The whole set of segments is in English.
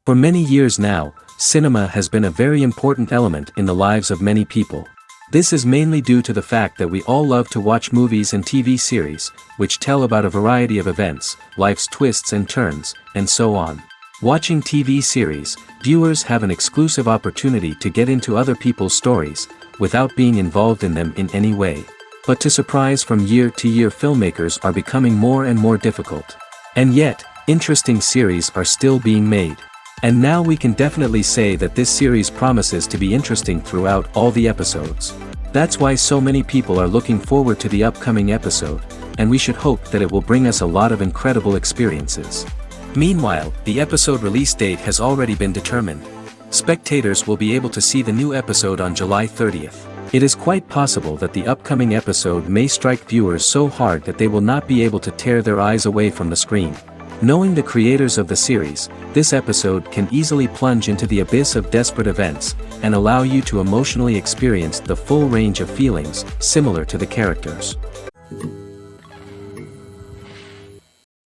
For many years now, cinema has been a very important element in the lives of many people. This is mainly due to the fact that we all love to watch movies and TV series, which tell about a variety of events, life's twists and turns, and so on. Watching TV series, viewers have an exclusive opportunity to get into other people's stories, without being involved in them in any way. But to surprise from year to year, filmmakers are becoming more and more difficult. And yet, interesting series are still being made. And now we can definitely say that this series promises to be interesting throughout all the episodes. That's why so many people are looking forward to the upcoming episode, and we should hope that it will bring us a lot of incredible experiences. Meanwhile, the episode release date has already been determined. Spectators will be able to see the new episode on July 30th. It is quite possible that the upcoming episode may strike viewers so hard that they will not be able to tear their eyes away from the screen. Knowing the creators of the series, this episode can easily plunge into the abyss of desperate events, and allow you to emotionally experience the full range of feelings, similar to the characters.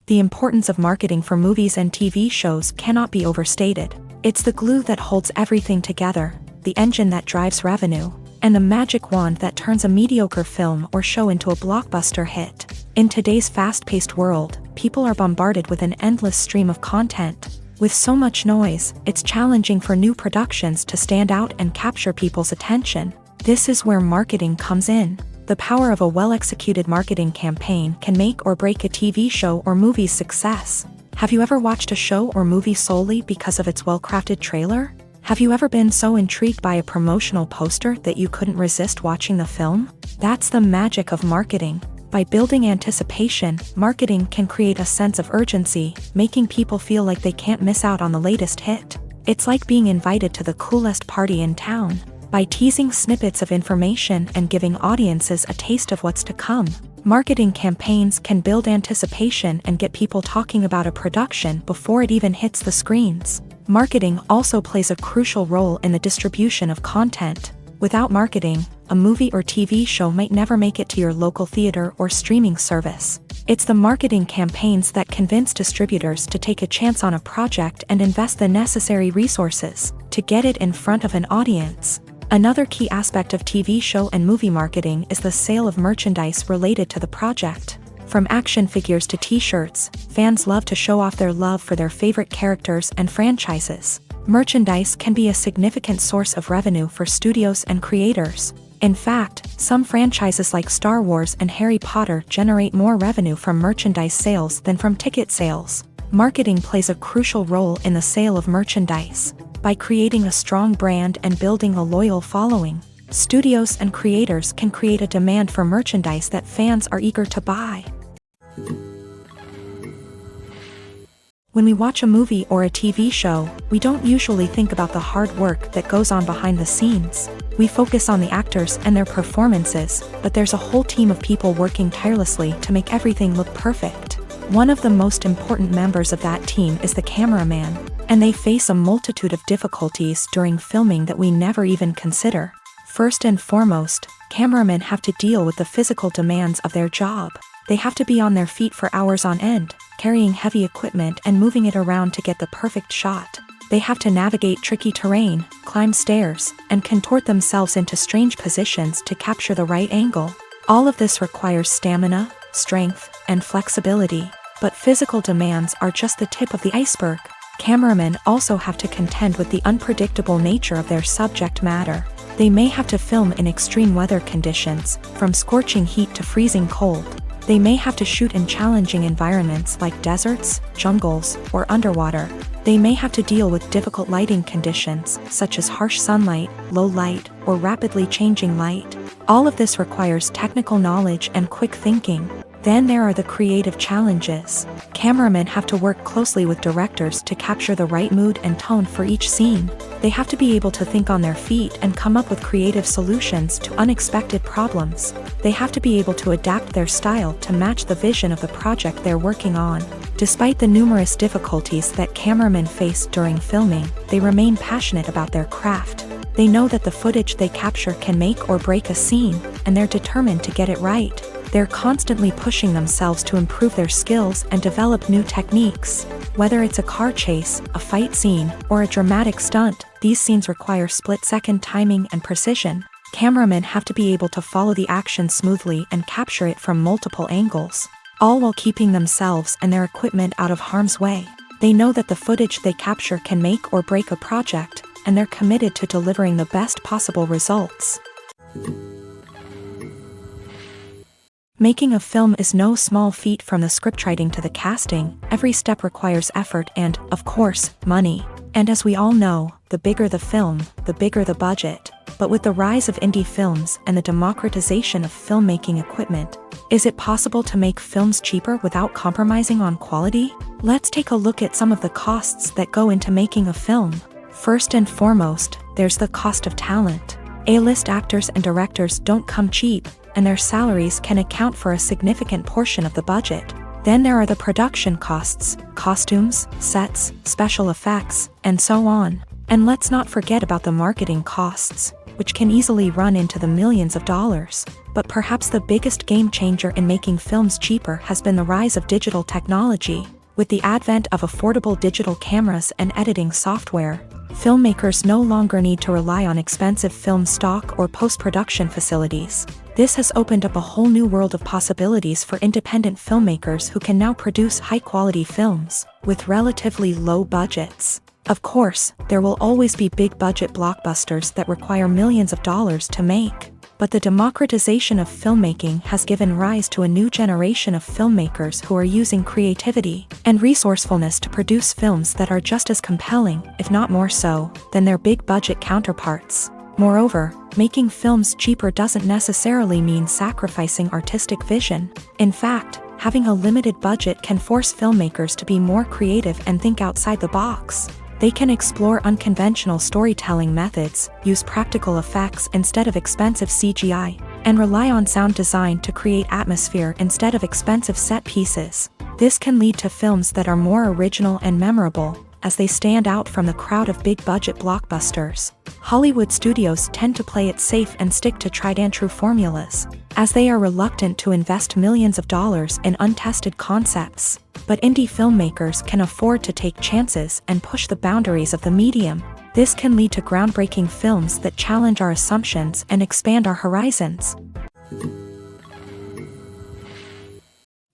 The importance of marketing for movies and TV shows cannot be overstated. It's the glue that holds everything together, the engine that drives revenue, and the magic wand that turns a mediocre film or show into a blockbuster hit. In today's fast-paced world, people are bombarded with an endless stream of content. With so much noise, it's challenging for new productions to stand out and capture people's attention. This is where marketing comes in. The power of a well-executed marketing campaign can make or break a TV show or movie's success. Have you ever watched a show or movie solely because of its well-crafted trailer? Have you ever been so intrigued by a promotional poster that you couldn't resist watching the film? That's the magic of marketing. By building anticipation, marketing can create a sense of urgency, making people feel like they can't miss out on the latest hit. It's like being invited to the coolest party in town. By teasing snippets of information and giving audiences a taste of what's to come, marketing campaigns can build anticipation and get people talking about a production before it even hits the screens. Marketing also plays a crucial role in the distribution of content. Without marketing, a movie or TV show might never make it to your local theater or streaming service. It's the marketing campaigns that convince distributors to take a chance on a project and invest the necessary resources to get it in front of an audience. Another key aspect of TV show and movie marketing is the sale of merchandise related to the project. From action figures to t-shirts, fans love to show off their love for their favorite characters and franchises. Merchandise can be a significant source of revenue for studios and creators. In fact, some franchises like Star Wars and Harry Potter generate more revenue from merchandise sales than from ticket sales. Marketing plays a crucial role in the sale of merchandise. By creating a strong brand and building a loyal following, studios and creators can create a demand for merchandise that fans are eager to buy. When we watch a movie or a TV show, we don't usually think about the hard work that goes on behind the scenes. We focus on the actors and their performances, but there's a whole team of people working tirelessly to make everything look perfect. One of the most important members of that team is the cameraman, and they face a multitude of difficulties during filming that we never even consider. First and foremost, cameramen have to deal with the physical demands of their job. They have to be on their feet for hours on end, carrying heavy equipment and moving it around to get the perfect shot. They have to navigate tricky terrain, climb stairs, and contort themselves into strange positions to capture the right angle. All of this requires stamina, strength, and flexibility. But physical demands are just the tip of the iceberg. Cameramen also have to contend with the unpredictable nature of their subject matter. They may have to film in extreme weather conditions, from scorching heat to freezing cold. They may have to shoot in challenging environments like deserts, jungles, or underwater. They may have to deal with difficult lighting conditions, such as harsh sunlight, low light, or rapidly changing light. All of this requires technical knowledge and quick thinking. Then there are the creative challenges. Cameramen have to work closely with directors to capture the right mood and tone for each scene. They have to be able to think on their feet and come up with creative solutions to unexpected problems. They have to be able to adapt their style to match the vision of the project they're working on. Despite the numerous difficulties that cameramen face during filming, they remain passionate about their craft. They know that the footage they capture can make or break a scene, and they're determined to get it right. They're constantly pushing themselves to improve their skills and develop new techniques. Whether it's a car chase, a fight scene, or a dramatic stunt, these scenes require split-second timing and precision. Cameramen have to be able to follow the action smoothly and capture it from multiple angles, all while keeping themselves and their equipment out of harm's way. They know that the footage they capture can make or break a project, and they're committed to delivering the best possible results. Making a film is no small feat. From the scriptwriting to the casting, every step requires effort and, of course, money. And as we all know, the bigger the film, the bigger the budget. But with the rise of indie films and the democratization of filmmaking equipment, is it possible to make films cheaper without compromising on quality? Let's take a look at some of the costs that go into making a film. First and foremost, there's the cost of talent. A-list actors and directors don't come cheap, and their salaries can account for a significant portion of the budget. Then there are the production costs, costumes, sets, special effects, and so on. And let's not forget about the marketing costs, which can easily run into the millions of dollars. But perhaps the biggest game changer in making films cheaper has been the rise of digital technology. With the advent of affordable digital cameras and editing software, filmmakers no longer need to rely on expensive film stock or post-production facilities. This has opened up a whole new world of possibilities for independent filmmakers who can now produce high-quality films with relatively low budgets. Of course, there will always be big-budget blockbusters that require millions of dollars to make. But the democratization of filmmaking has given rise to a new generation of filmmakers who are using creativity and resourcefulness to produce films that are just as compelling, if not more so, than their big-budget counterparts. Moreover, making films cheaper doesn't necessarily mean sacrificing artistic vision. In fact, having a limited budget can force filmmakers to be more creative and think outside the box. They can explore unconventional storytelling methods, use practical effects instead of expensive CGI, and rely on sound design to create atmosphere instead of expensive set pieces. This can lead to films that are more original and memorable, as they stand out from the crowd of big-budget blockbusters. Hollywood studios tend to play it safe and stick to tried-and-true formulas, as they are reluctant to invest millions of dollars in untested concepts. But indie filmmakers can afford to take chances and push the boundaries of the medium. This can lead to groundbreaking films that challenge our assumptions and expand our horizons.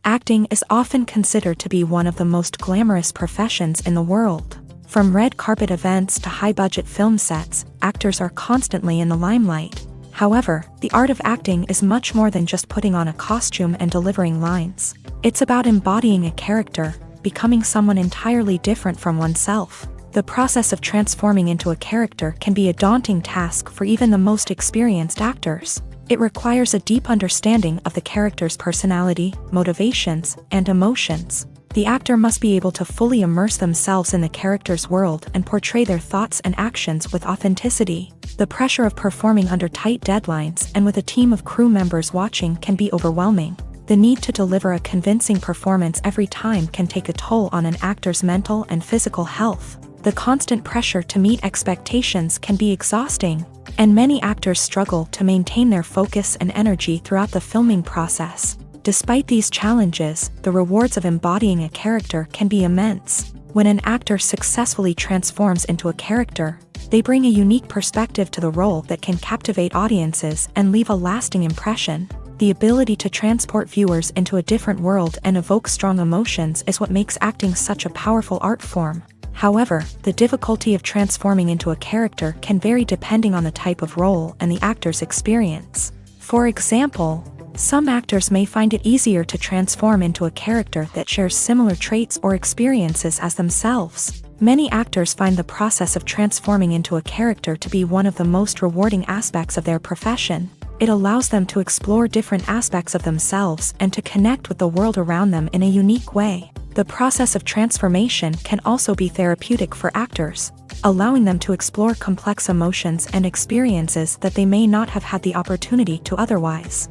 Acting is often considered to be one of the most glamorous professions in the world. From red carpet events to high-budget film sets, actors are constantly in the limelight. However, the art of acting is much more than just putting on a costume and delivering lines. It's about embodying a character, becoming someone entirely different from oneself. The process of transforming into a character can be a daunting task for even the most experienced actors. It requires a deep understanding of the character's personality, motivations, and emotions. The actor must be able to fully immerse themselves in the character's world and portray their thoughts and actions with authenticity. The pressure of performing under tight deadlines and with a team of crew members watching can be overwhelming. The need to deliver a convincing performance every time can take a toll on an actor's mental and physical health. The constant pressure to meet expectations can be exhausting, and many actors struggle to maintain their focus and energy throughout the filming process. Despite these challenges, the rewards of embodying a character can be immense. When an actor successfully transforms into a character, they bring a unique perspective to the role that can captivate audiences and leave a lasting impression. The ability to transport viewers into a different world and evoke strong emotions is what makes acting such a powerful art form. However, the difficulty of transforming into a character can vary depending on the type of role and the actor's experience. For example, some actors may find it easier to transform into a character that shares similar traits or experiences as themselves. Many actors find the process of transforming into a character to be one of the most rewarding aspects of their profession. It allows them to explore different aspects of themselves and to connect with the world around them in a unique way. The process of transformation can also be therapeutic for actors, allowing them to explore complex emotions and experiences that they may not have had the opportunity to otherwise.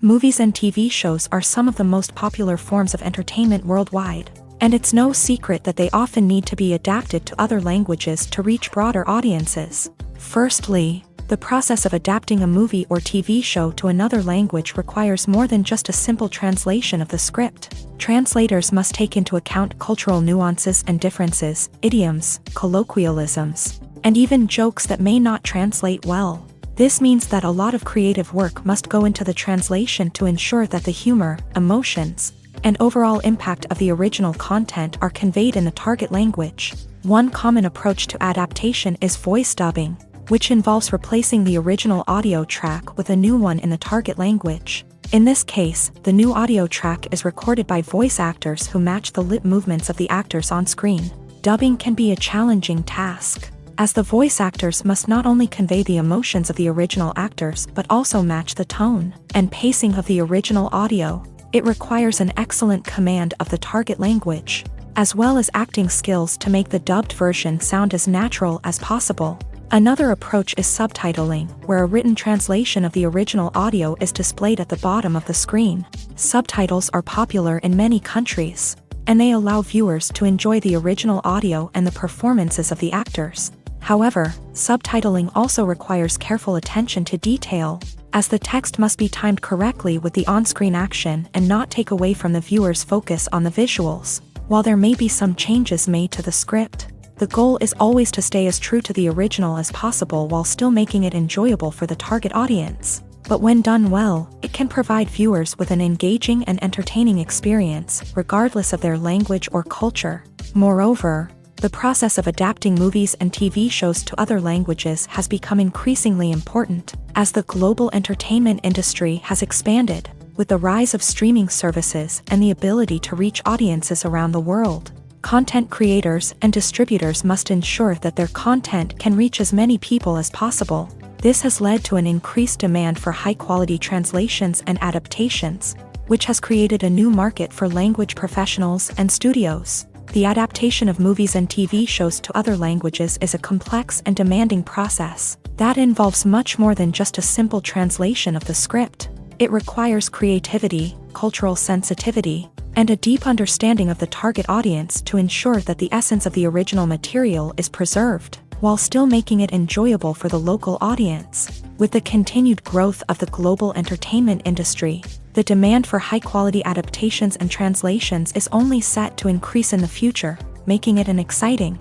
Movies and TV shows are some of the most popular forms of entertainment worldwide, and it's no secret that they often need to be adapted to other languages to reach broader audiences. Firstly, the process of adapting a movie or TV show to another language requires more than just a simple translation of the script. Translators must take into account cultural nuances and differences, idioms, colloquialisms, and even jokes that may not translate well. This means that a lot of creative work must go into the translation to ensure that the humor, emotions, and overall impact of the original content are conveyed in the target language. One common approach to adaptation is voice dubbing, which involves replacing the original audio track with a new one in the target language. In this case, the new audio track is recorded by voice actors who match the lip movements of the actors on screen. Dubbing can be a challenging task, as the voice actors must not only convey the emotions of the original actors but also match the tone and pacing of the original audio. It requires an excellent command of the target language, as well as acting skills to make the dubbed version sound as natural as possible. Another approach is subtitling, where a written translation of the original audio is displayed at the bottom of the screen. Subtitles are popular in many countries, and they allow viewers to enjoy the original audio and the performances of the actors. However, subtitling also requires careful attention to detail, as the text must be timed correctly with the on-screen action and not take away from the viewer's focus on the visuals. While there may be some changes made to the script, the goal is always to stay as true to the original as possible while still making it enjoyable for the target audience. But when done well, it can provide viewers with an engaging and entertaining experience, regardless of their language or culture. Moreover, the process of adapting movies and TV shows to other languages has become increasingly important, as the global entertainment industry has expanded, with the rise of streaming services and the ability to reach audiences around the world. Content creators and distributors must ensure that their content can reach as many people as possible. This has led to an increased demand for high-quality translations and adaptations, which has created a new market for language professionals and studios. The adaptation of movies and TV shows to other languages is a complex and demanding process that involves much more than just a simple translation of the script. It requires creativity, cultural sensitivity, and a deep understanding of the target audience to ensure that the essence of the original material is preserved, while still making it enjoyable for the local audience. With the continued growth of the global entertainment industry, the demand for high-quality adaptations and translations is only set to increase in the future, making it an exciting.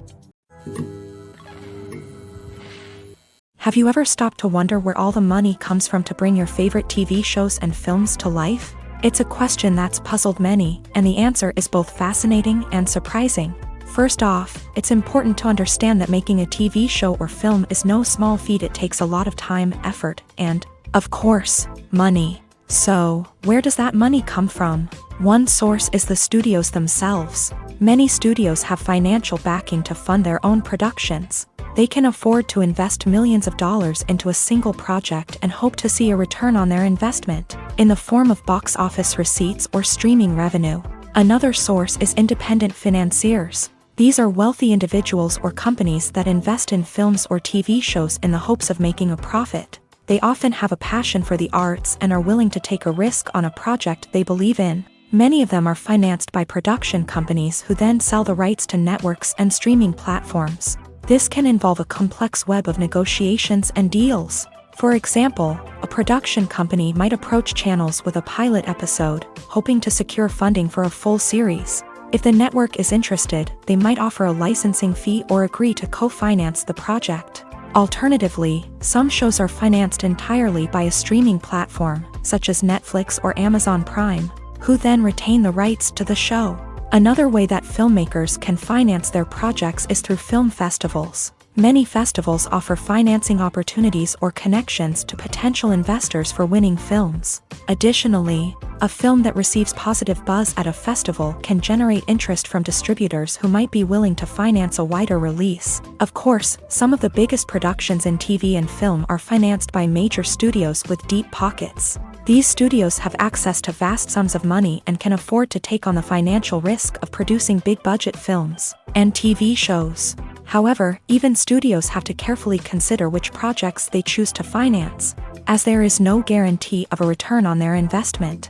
Have you ever stopped to wonder where all the money comes from to bring your favorite TV shows and films to life? It's a question that's puzzled many, and the answer is both fascinating and surprising. First off, it's important to understand that making a TV show or film is no small feat. It takes a lot of time, effort, and, of course, money. So, where does that money come from? One source is the studios themselves. Many studios have financial backing to fund their own productions. They can afford to invest millions of dollars into a single project and hope to see a return on their investment, in the form of box office receipts or streaming revenue. Another source is independent financiers. These are wealthy individuals or companies that invest in films or TV shows in the hopes of making a profit. They often have a passion for the arts and are willing to take a risk on a project they believe in. Many of them are financed by production companies who then sell the rights to networks and streaming platforms. This can involve a complex web of negotiations and deals. For example, a production company might approach channels with a pilot episode, hoping to secure funding for a full series. If the network is interested, they might offer a licensing fee or agree to co-finance the project. Alternatively, some shows are financed entirely by a streaming platform, such as Netflix or Amazon Prime, who then retain the rights to the show. Another way that filmmakers can finance their projects is through film festivals. Many festivals offer financing opportunities or connections to potential investors for winning films. Additionally, a film that receives positive buzz at a festival can generate interest from distributors who might be willing to finance a wider release. Of course, some of the biggest productions in TV and film are financed by major studios with deep pockets. These studios have access to vast sums of money and can afford to take on the financial risk of producing big-budget films and TV shows. However, even studios have to carefully consider which projects they choose to finance, as there is no guarantee of a return on their investment.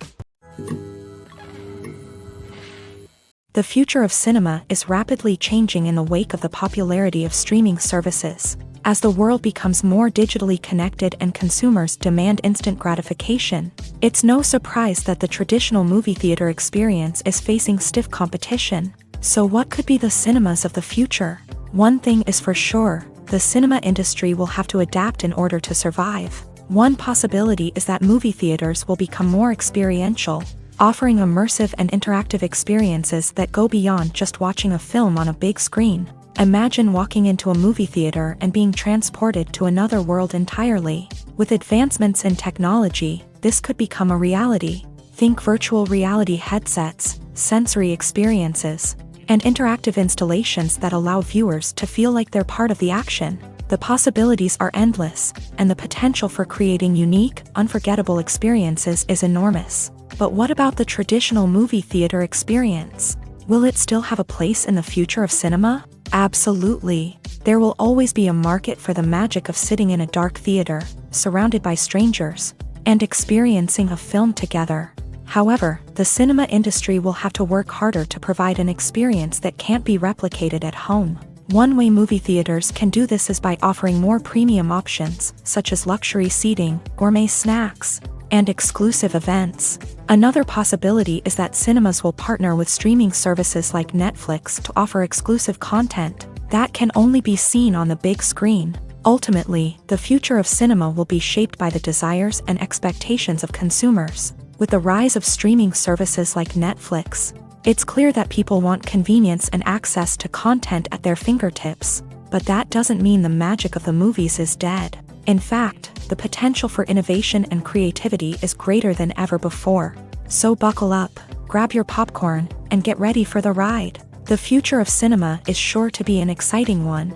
The future of cinema is rapidly changing in the wake of the popularity of streaming services. As the world becomes more digitally connected and consumers demand instant gratification, it's no surprise that the traditional movie theater experience is facing stiff competition. So what could be the cinemas of the future? One thing is for sure, the cinema industry will have to adapt in order to survive. One possibility is that movie theaters will become more experiential, offering immersive and interactive experiences that go beyond just watching a film on a big screen. Imagine walking into a movie theater and being transported to another world entirely. With advancements in technology, this could become a reality. Think virtual reality headsets, sensory experiences, and interactive installations that allow viewers to feel like they're part of the action. The possibilities are endless, and the potential for creating unique, unforgettable experiences is enormous. But what about the traditional movie theater experience? Will it still have a place in the future of cinema? Absolutely. There will always be a market for the magic of sitting in a dark theater, surrounded by strangers, and experiencing a film together. However, the cinema industry will have to work harder to provide an experience that can't be replicated at home. One way movie theaters can do this is by offering more premium options, such as luxury seating, gourmet snacks, and exclusive events. Another possibility is that cinemas will partner with streaming services like Netflix to offer exclusive content that can only be seen on the big screen. Ultimately, the future of cinema will be shaped by the desires and expectations of consumers. With the rise of streaming services like Netflix, it's clear that people want convenience and access to content at their fingertips. But that doesn't mean the magic of the movies is dead. In fact, the potential for innovation and creativity is greater than ever before. So buckle up, grab your popcorn, and get ready for the ride. The future of cinema is sure to be an exciting one.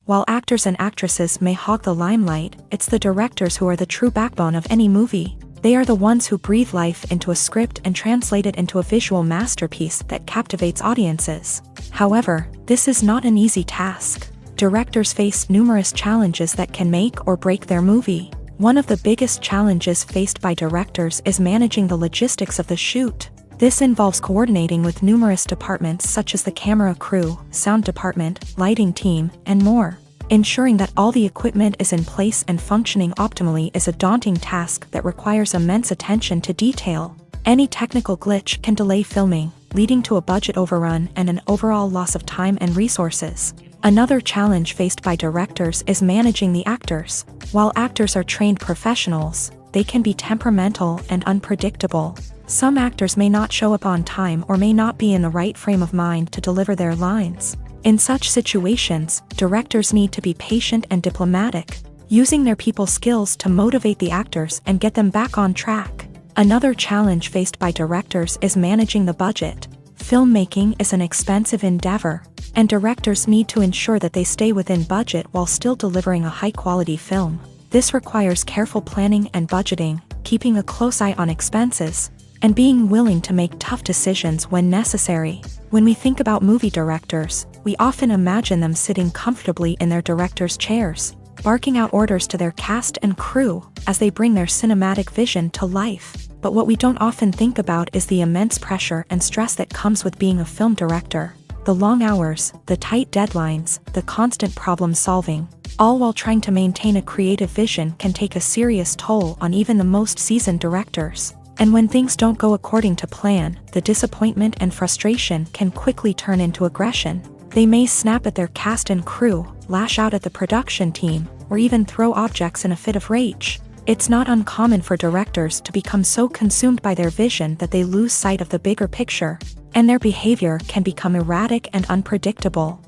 While actors and actresses may hog the limelight, it's the directors who are the true backbone of any movie. They are the ones who breathe life into a script and translate it into a visual masterpiece that captivates audiences. However, this is not an easy task. Directors face numerous challenges that can make or break their movie. One of the biggest challenges faced by directors is managing the logistics of the shoot. This involves coordinating with numerous departments such as the camera crew, sound department, lighting team, and more. Ensuring that all the equipment is in place and functioning optimally is a daunting task that requires immense attention to detail. Any technical glitch can delay filming, leading to a budget overrun and an overall loss of time and resources. Another challenge faced by directors is managing the actors. While actors are trained professionals, they can be temperamental and unpredictable. Some actors may not show up on time or may not be in the right frame of mind to deliver their lines. In such situations, directors need to be patient and diplomatic, using their people skills to motivate the actors and get them back on track. Another challenge faced by directors is managing the budget. Filmmaking is an expensive endeavor, and directors need to ensure that they stay within budget while still delivering a high-quality film. This requires careful planning and budgeting, keeping a close eye on expenses, and being willing to make tough decisions when necessary. When we think about movie directors, we often imagine them sitting comfortably in their director's chairs, barking out orders to their cast and crew as they bring their cinematic vision to life. But what we don't often think about is the immense pressure and stress that comes with being a film director. The long hours, the tight deadlines, the constant problem solving, all while trying to maintain a creative vision can take a serious toll on even the most seasoned directors. And when things don't go according to plan, the disappointment and frustration can quickly turn into aggression. They may snap at their cast and crew, lash out at the production team, or even throw objects in a fit of rage. It's not uncommon for directors to become so consumed by their vision that they lose sight of the bigger picture, and their behavior can become erratic and unpredictable.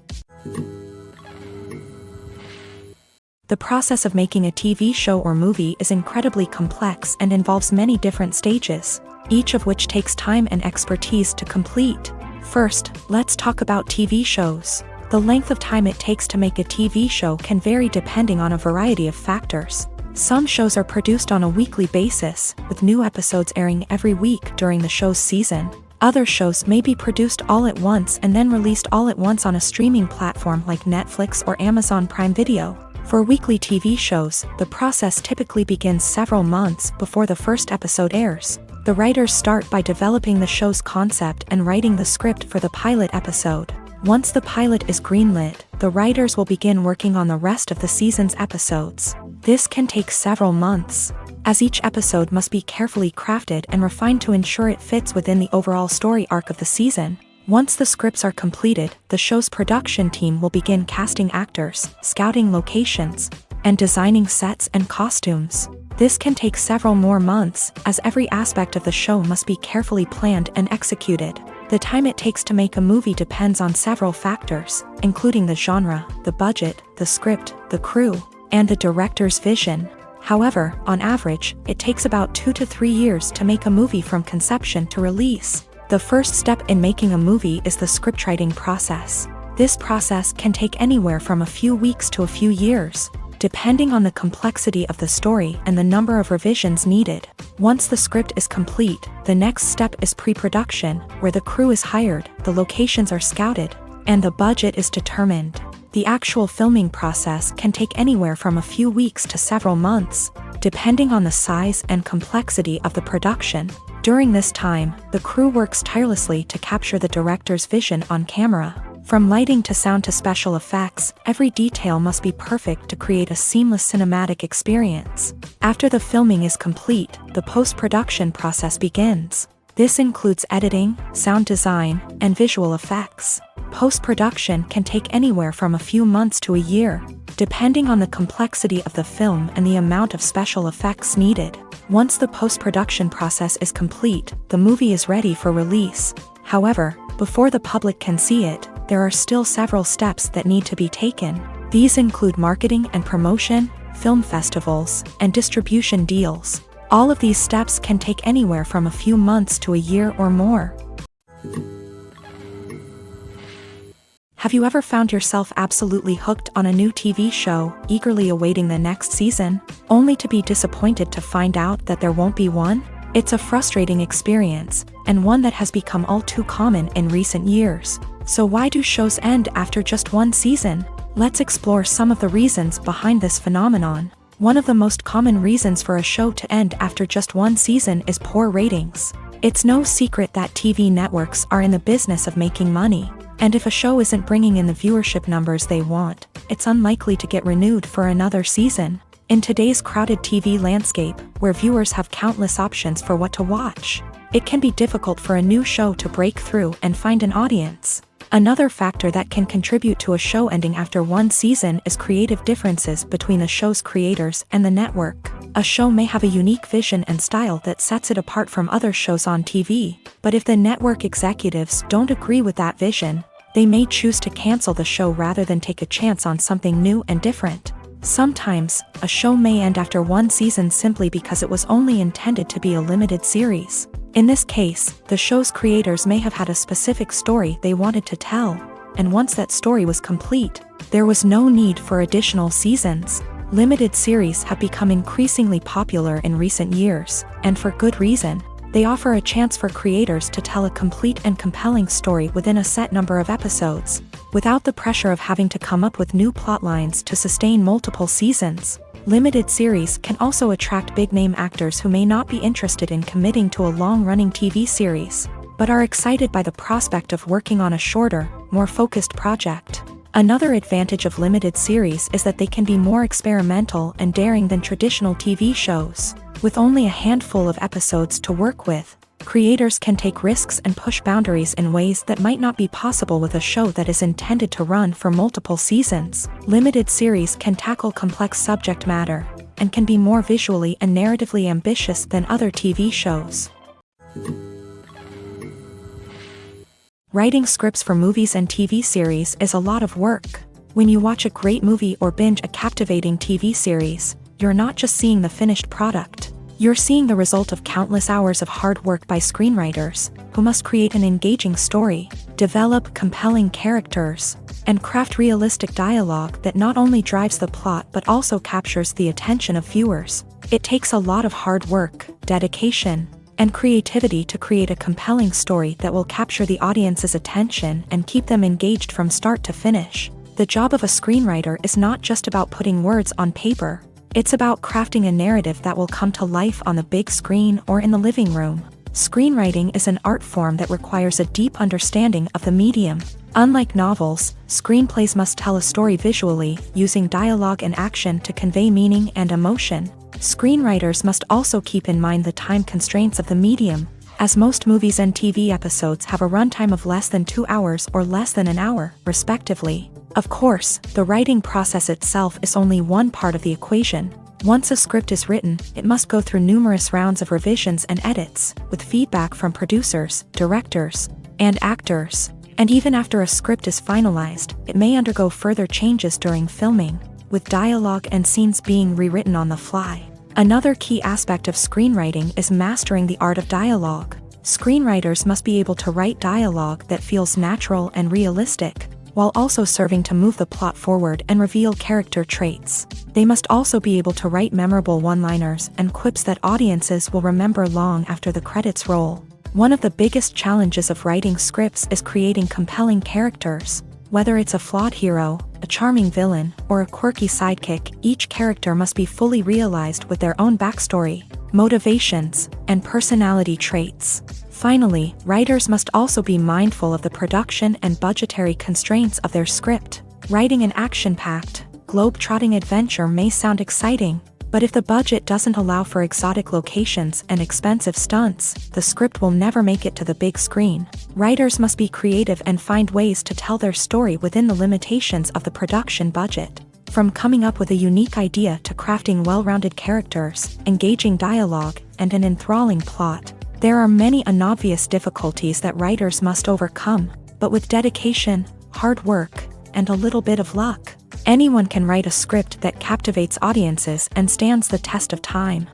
The process of making a TV show or movie is incredibly complex and involves many different stages, each of which takes time and expertise to complete. First, let's talk about TV shows. The length of time it takes to make a TV show can vary depending on a variety of factors. Some shows are produced on a weekly basis, with new episodes airing every week during the show's season. Other shows may be produced all at once and then released all at once on a streaming platform like Netflix or Amazon Prime Video. For weekly TV shows, the process typically begins several months before the first episode airs. The writers start by developing the show's concept and writing the script for the pilot episode. Once the pilot is greenlit, the writers will begin working on the rest of the season's episodes. This can take several months, as each episode must be carefully crafted and refined to ensure it fits within the overall story arc of the season. Once the scripts are completed, the show's production team will begin casting actors, scouting locations, and designing sets and costumes. This can take several more months, as every aspect of the show must be carefully planned and executed. The time it takes to make a movie depends on several factors, including the genre, the budget, the script, the crew, and the director's vision. However, on average, it takes about 2 to 3 years to make a movie from conception to release. The first step in making a movie is the scriptwriting process. This process can take anywhere from a few weeks to a few years, depending on the complexity of the story and the number of revisions needed. Once the script is complete, the next step is pre-production, where the crew is hired, the locations are scouted, and the budget is determined. The actual filming process can take anywhere from a few weeks to several months, depending on the size and complexity of the production. During this time, the crew works tirelessly to capture the director's vision on camera. From lighting to sound to special effects, every detail must be perfect to create a seamless cinematic experience. After the filming is complete, the post-production process begins. This includes editing, sound design, and visual effects. Post-production can take anywhere from a few months to a year, depending on the complexity of the film and the amount of special effects needed. Once the post-production process is complete, the movie is ready for release. However, before the public can see it, there are still several steps that need to be taken. These include marketing and promotion, film festivals, and distribution deals. All of these steps can take anywhere from a few months to a year or more. Have you ever found yourself absolutely hooked on a new TV show, eagerly awaiting the next season, only to be disappointed to find out that there won't be one? It's a frustrating experience, and one that has become all too common in recent years. So why do shows end after just one season? Let's explore some of the reasons behind this phenomenon. One of the most common reasons for a show to end after just one season is poor ratings. It's no secret that TV networks are in the business of making money. And if a show isn't bringing in the viewership numbers they want, it's unlikely to get renewed for another season. In today's crowded TV landscape, where viewers have countless options for what to watch, it can be difficult for a new show to break through and find an audience. Another factor that can contribute to a show ending after one season is creative differences between the show's creators and the network. A show may have a unique vision and style that sets it apart from other shows on TV, but if the network executives don't agree with that vision, they may choose to cancel the show rather than take a chance on something new and different. Sometimes, a show may end after one season simply because it was only intended to be a limited series. In this case, the show's creators may have had a specific story they wanted to tell, and once that story was complete, there was no need for additional seasons. Limited series have become increasingly popular in recent years, and for good reason. They offer a chance for creators to tell a complete and compelling story within a set number of episodes, without the pressure of having to come up with new plotlines to sustain multiple seasons. Limited series can also attract big-name actors who may not be interested in committing to a long-running TV series, but are excited by the prospect of working on a shorter, more focused project. Another advantage of limited series is that they can be more experimental and daring than traditional TV shows. With only a handful of episodes to work with, creators can take risks and push boundaries in ways that might not be possible with a show that is intended to run for multiple seasons. Limited series can tackle complex subject matter, and can be more visually and narratively ambitious than other TV shows. Writing scripts for movies and TV series is a lot of work. When you watch a great movie or binge a captivating TV series, you're not just seeing the finished product. You're seeing the result of countless hours of hard work by screenwriters, who must create an engaging story, develop compelling characters, and craft realistic dialogue that not only drives the plot but also captures the attention of viewers. It takes a lot of hard work, dedication, and creativity to create a compelling story that will capture the audience's attention and keep them engaged from start to finish. The job of a screenwriter is not just about putting words on paper. It's about crafting a narrative that will come to life on the big screen or in the living room. Screenwriting is an art form that requires a deep understanding of the medium. Unlike novels, screenplays must tell a story visually, using dialogue and action to convey meaning and emotion. Screenwriters must also keep in mind the time constraints of the medium, as most movies and TV episodes have a runtime of less than 2 hours or less than an hour, respectively. Of course, the writing process itself is only one part of the equation. Once a script is written, it must go through numerous rounds of revisions and edits, with feedback from producers, directors, and actors. And even after a script is finalized, it may undergo further changes during filming, with dialogue and scenes being rewritten on the fly. Another key aspect of screenwriting is mastering the art of dialogue. Screenwriters must be able to write dialogue that feels natural and realistic, while also serving to move the plot forward and reveal character traits. They must also be able to write memorable one-liners and quips that audiences will remember long after the credits roll. One of the biggest challenges of writing scripts is creating compelling characters. Whether it's a flawed hero, a charming villain, or a quirky sidekick, each character must be fully realized with their own backstory, motivations, and personality traits. Finally, writers must also be mindful of the production and budgetary constraints of their script. Writing an action-packed, globe-trotting adventure may sound exciting, but if the budget doesn't allow for exotic locations and expensive stunts, the script will never make it to the big screen. Writers must be creative and find ways to tell their story within the limitations of the production budget. From coming up with a unique idea to crafting well-rounded characters, engaging dialogue, and an enthralling plot, there are many unobvious difficulties that writers must overcome, but with dedication, hard work, and a little bit of luck, anyone can write a script that captivates audiences and stands the test of time.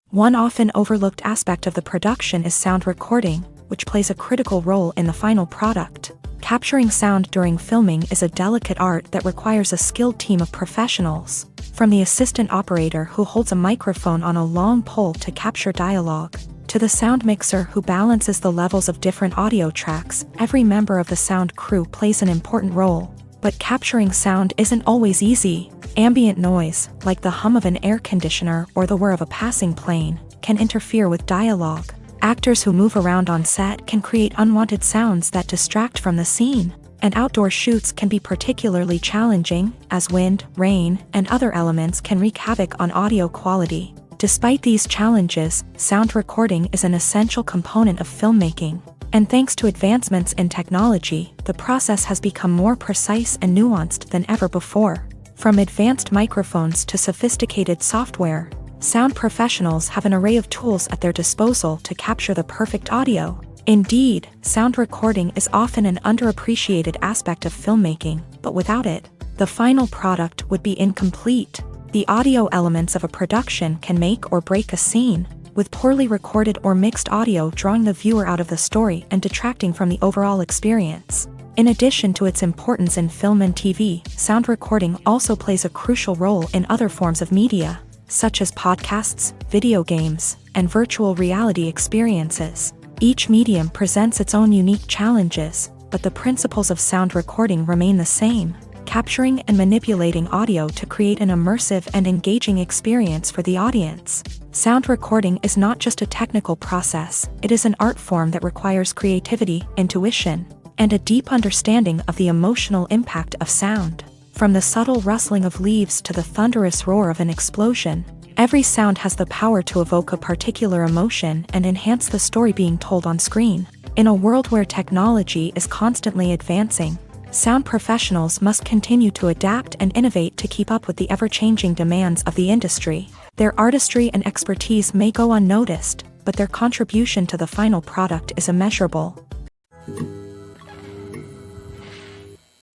One often overlooked aspect of the production is sound recording, which plays a critical role in the final product. Capturing sound during filming is a delicate art that requires a skilled team of professionals. From the assistant operator who holds a microphone on a long pole to capture dialogue, to the sound mixer who balances the levels of different audio tracks, every member of the sound crew plays an important role. But capturing sound isn't always easy. Ambient noise, like the hum of an air conditioner or the whir of a passing plane, can interfere with dialogue. Actors who move around on set can create unwanted sounds that distract from the scene. And outdoor shoots can be particularly challenging, as wind, rain, and other elements can wreak havoc on audio quality. Despite these challenges, sound recording is an essential component of filmmaking. And thanks to advancements in technology, the process has become more precise and nuanced than ever before. From advanced microphones to sophisticated software, sound professionals have an array of tools at their disposal to capture the perfect audio. Indeed, sound recording is often an underappreciated aspect of filmmaking, but without it, the final product would be incomplete. The audio elements of a production can make or break a scene, with poorly recorded or mixed audio drawing the viewer out of the story and detracting from the overall experience. In addition to its importance in film and TV, sound recording also plays a crucial role in other forms of media, such as podcasts, video games, and virtual reality experiences. Each medium presents its own unique challenges, but the principles of sound recording remain the same, capturing and manipulating audio to create an immersive and engaging experience for the audience. Sound recording is not just a technical process, it is an art form that requires creativity, intuition, and a deep understanding of the emotional impact of sound. From the subtle rustling of leaves to the thunderous roar of an explosion, every sound has the power to evoke a particular emotion and enhance the story being told on screen. In a world where technology is constantly advancing, Sound professionals must continue to adapt and innovate to keep up with the ever-changing demands of the industry. Their artistry and expertise may go unnoticed, but their contribution to the final product is immeasurable.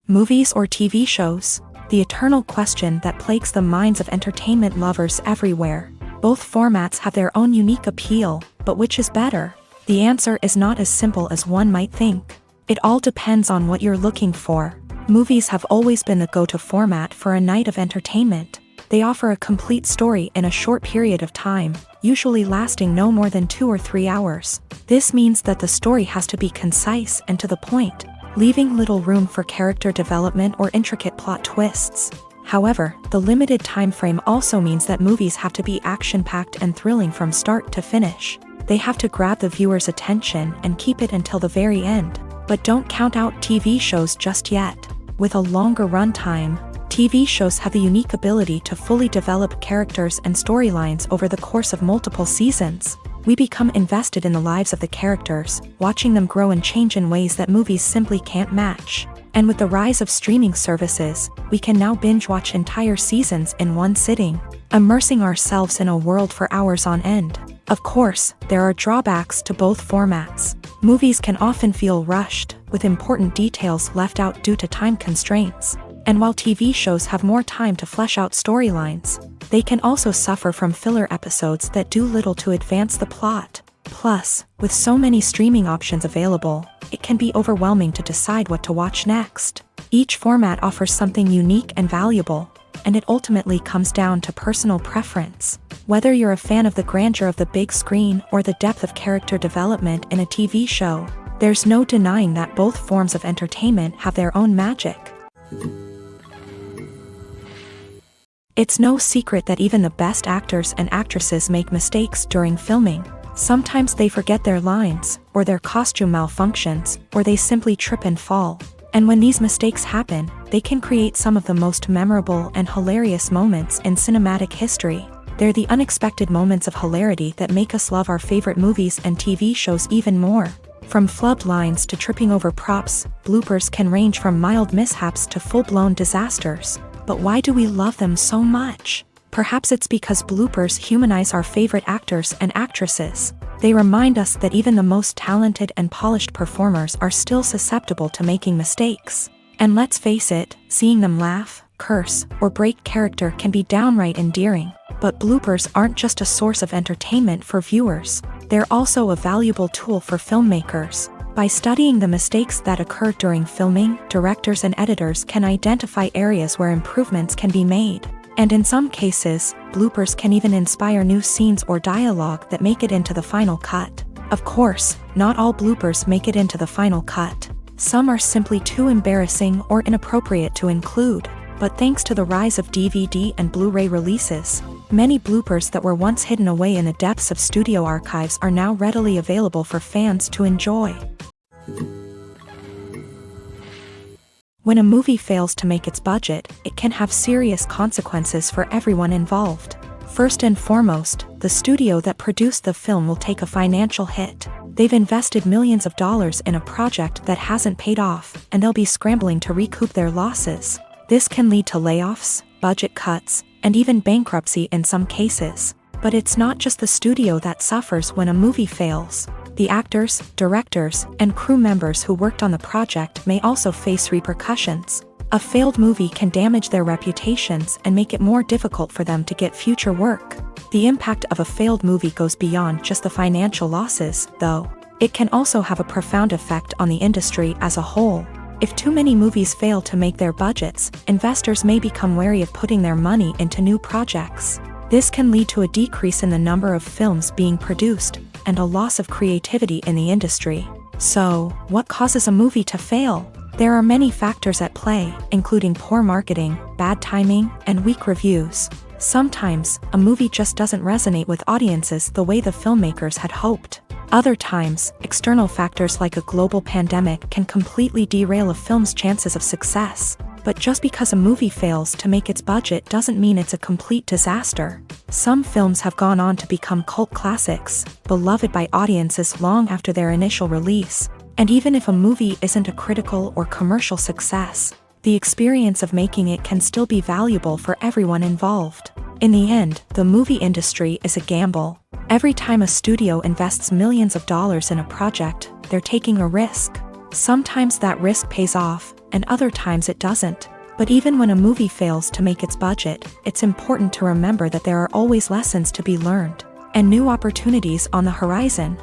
Movies or TV shows? The eternal question that plagues the minds of entertainment lovers everywhere. Both formats have their own unique appeal, but which is better? The answer is not as simple as one might think. It all depends on what you're looking for. Movies have always been the go-to format for a night of entertainment. They offer a complete story in a short period of time, usually lasting no more than 2 or 3 hours. This means that the story has to be concise and to the point, leaving little room for character development or intricate plot twists. However, the limited time frame also means that movies have to be action-packed and thrilling from start to finish. They have to grab the viewer's attention and keep it until the very end. But don't count out TV shows just yet. With a longer runtime, TV shows have the unique ability to fully develop characters and storylines over the course of multiple seasons. We become invested in the lives of the characters, watching them grow and change in ways that movies simply can't match. And with the rise of streaming services, we can now binge-watch entire seasons in one sitting, immersing ourselves in a world for hours on end. Of course, there are drawbacks to both formats. Movies can often feel rushed, with important details left out due to time constraints. And while TV shows have more time to flesh out storylines, they can also suffer from filler episodes that do little to advance the plot. Plus, with so many streaming options available, it can be overwhelming to decide what to watch next. Each format offers something unique and valuable, and it ultimately comes down to personal preference. Whether you're a fan of the grandeur of the big screen or the depth of character development in a TV show, there's no denying that both forms of entertainment have their own magic. It's no secret that even the best actors and actresses make mistakes during filming. Sometimes they forget their lines, or their costume malfunctions, or they simply trip and fall. And when these mistakes happen, they can create some of the most memorable and hilarious moments in cinematic history. They're the unexpected moments of hilarity that make us love our favorite movies and TV shows even more. From flubbed lines to tripping over props, bloopers can range from mild mishaps to full-blown disasters. But why do we love them so much? Perhaps it's because bloopers humanize our favorite actors and actresses. They remind us that even the most talented and polished performers are still susceptible to making mistakes. And let's face it, seeing them laugh, curse, or break character can be downright endearing. But bloopers aren't just a source of entertainment for viewers. They're also a valuable tool for filmmakers. By studying the mistakes that occur during filming, directors and editors can identify areas where improvements can be made. And in some cases, bloopers can even inspire new scenes or dialogue that make it into the final cut. Of course, not all bloopers make it into the final cut. Some are simply too embarrassing or inappropriate to include. But thanks to the rise of DVD and Blu-ray releases, many bloopers that were once hidden away in the depths of studio archives are now readily available for fans to enjoy. When a movie fails to make its budget, it can have serious consequences for everyone involved. First and foremost, the studio that produced the film will take a financial hit. They've invested millions of dollars in a project that hasn't paid off, and they'll be scrambling to recoup their losses. This can lead to layoffs, budget cuts, and even bankruptcy in some cases. But it's not just the studio that suffers when a movie fails. The actors, directors, and crew members who worked on the project may also face repercussions. A failed movie can damage their reputations and make it more difficult for them to get future work. The impact of a failed movie goes beyond just the financial losses, though. It can also have a profound effect on the industry as a whole. If too many movies fail to make their budgets, investors may become wary of putting their money into new projects. This can lead to a decrease in the number of films being produced, and a loss of creativity in the industry. So, what causes a movie to fail? There are many factors at play, including poor marketing, bad timing, and weak reviews. Sometimes, a movie just doesn't resonate with audiences the way the filmmakers had hoped. Other times, external factors like a global pandemic can completely derail a film's chances of success. But just because a movie fails to make its budget doesn't mean it's a complete disaster. Some films have gone on to become cult classics, beloved by audiences long after their initial release. And even if a movie isn't a critical or commercial success, the experience of making it can still be valuable for everyone involved. In the end, the movie industry is a gamble. Every time a studio invests millions of dollars in a project, they're taking a risk. Sometimes that risk pays off, and other times it doesn't. But even when a movie fails to make its budget, it's important to remember that there are always lessons to be learned, and new opportunities on the horizon.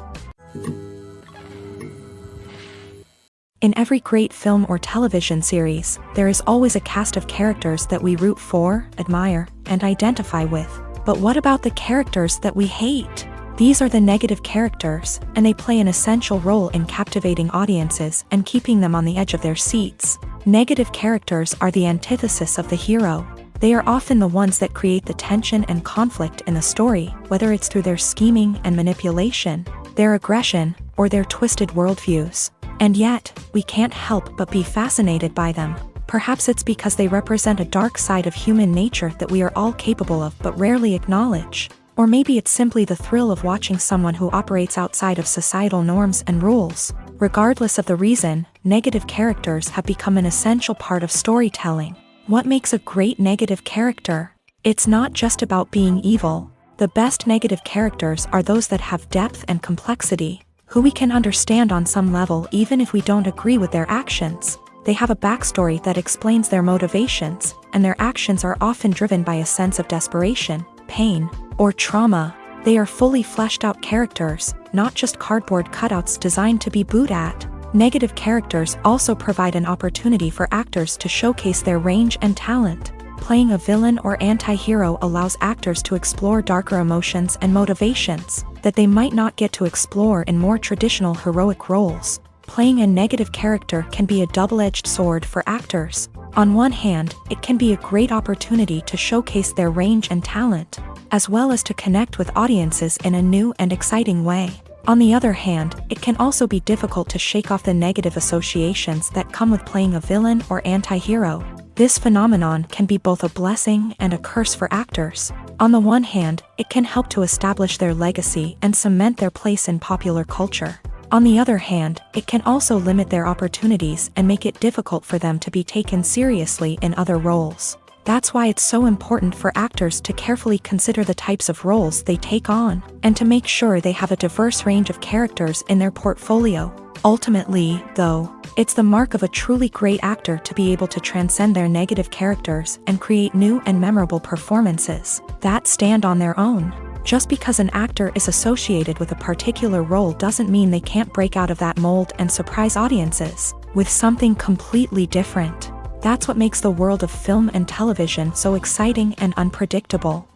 In every great film or television series, there is always a cast of characters that we root for, admire, and identify with. But what about the characters that we hate? These are the negative characters, and they play an essential role in captivating audiences and keeping them on the edge of their seats. Negative characters are the antithesis of the hero. They are often the ones that create the tension and conflict in the story, whether it's through their scheming and manipulation, their aggression, or their twisted worldviews. And yet, we can't help but be fascinated by them. Perhaps it's because they represent a dark side of human nature that we are all capable of but rarely acknowledge. Or maybe it's simply the thrill of watching someone who operates outside of societal norms and rules. Regardless of the reason, negative characters have become an essential part of storytelling. What makes a great negative character? It's not just about being evil. The best negative characters are those that have depth and complexity, who we can understand on some level even if we don't agree with their actions. They have a backstory that explains their motivations, and their actions are often driven by a sense of desperation, pain, or trauma. They are fully fleshed out characters, not just cardboard cutouts designed to be booed at. Negative characters also provide an opportunity for actors to showcase their range and talent. Playing a villain or anti-hero allows actors to explore darker emotions and motivations that they might not get to explore in more traditional heroic roles. Playing a negative character can be a double-edged sword for actors. On one hand, it can be a great opportunity to showcase their range and talent, as well as to connect with audiences in a new and exciting way. On the other hand, it can also be difficult to shake off the negative associations that come with playing a villain or anti-hero. This phenomenon can be both a blessing and a curse for actors. On the one hand, it can help to establish their legacy and cement their place in popular culture. On the other hand, it can also limit their opportunities and make it difficult for them to be taken seriously in other roles. That's why it's so important for actors to carefully consider the types of roles they take on, and to make sure they have a diverse range of characters in their portfolio. Ultimately, though, it's the mark of a truly great actor to be able to transcend their negative characters and create new and memorable performances that stand on their own. Just because an actor is associated with a particular role doesn't mean they can't break out of that mold and surprise audiences with something completely different. That's what makes the world of film and television so exciting and unpredictable.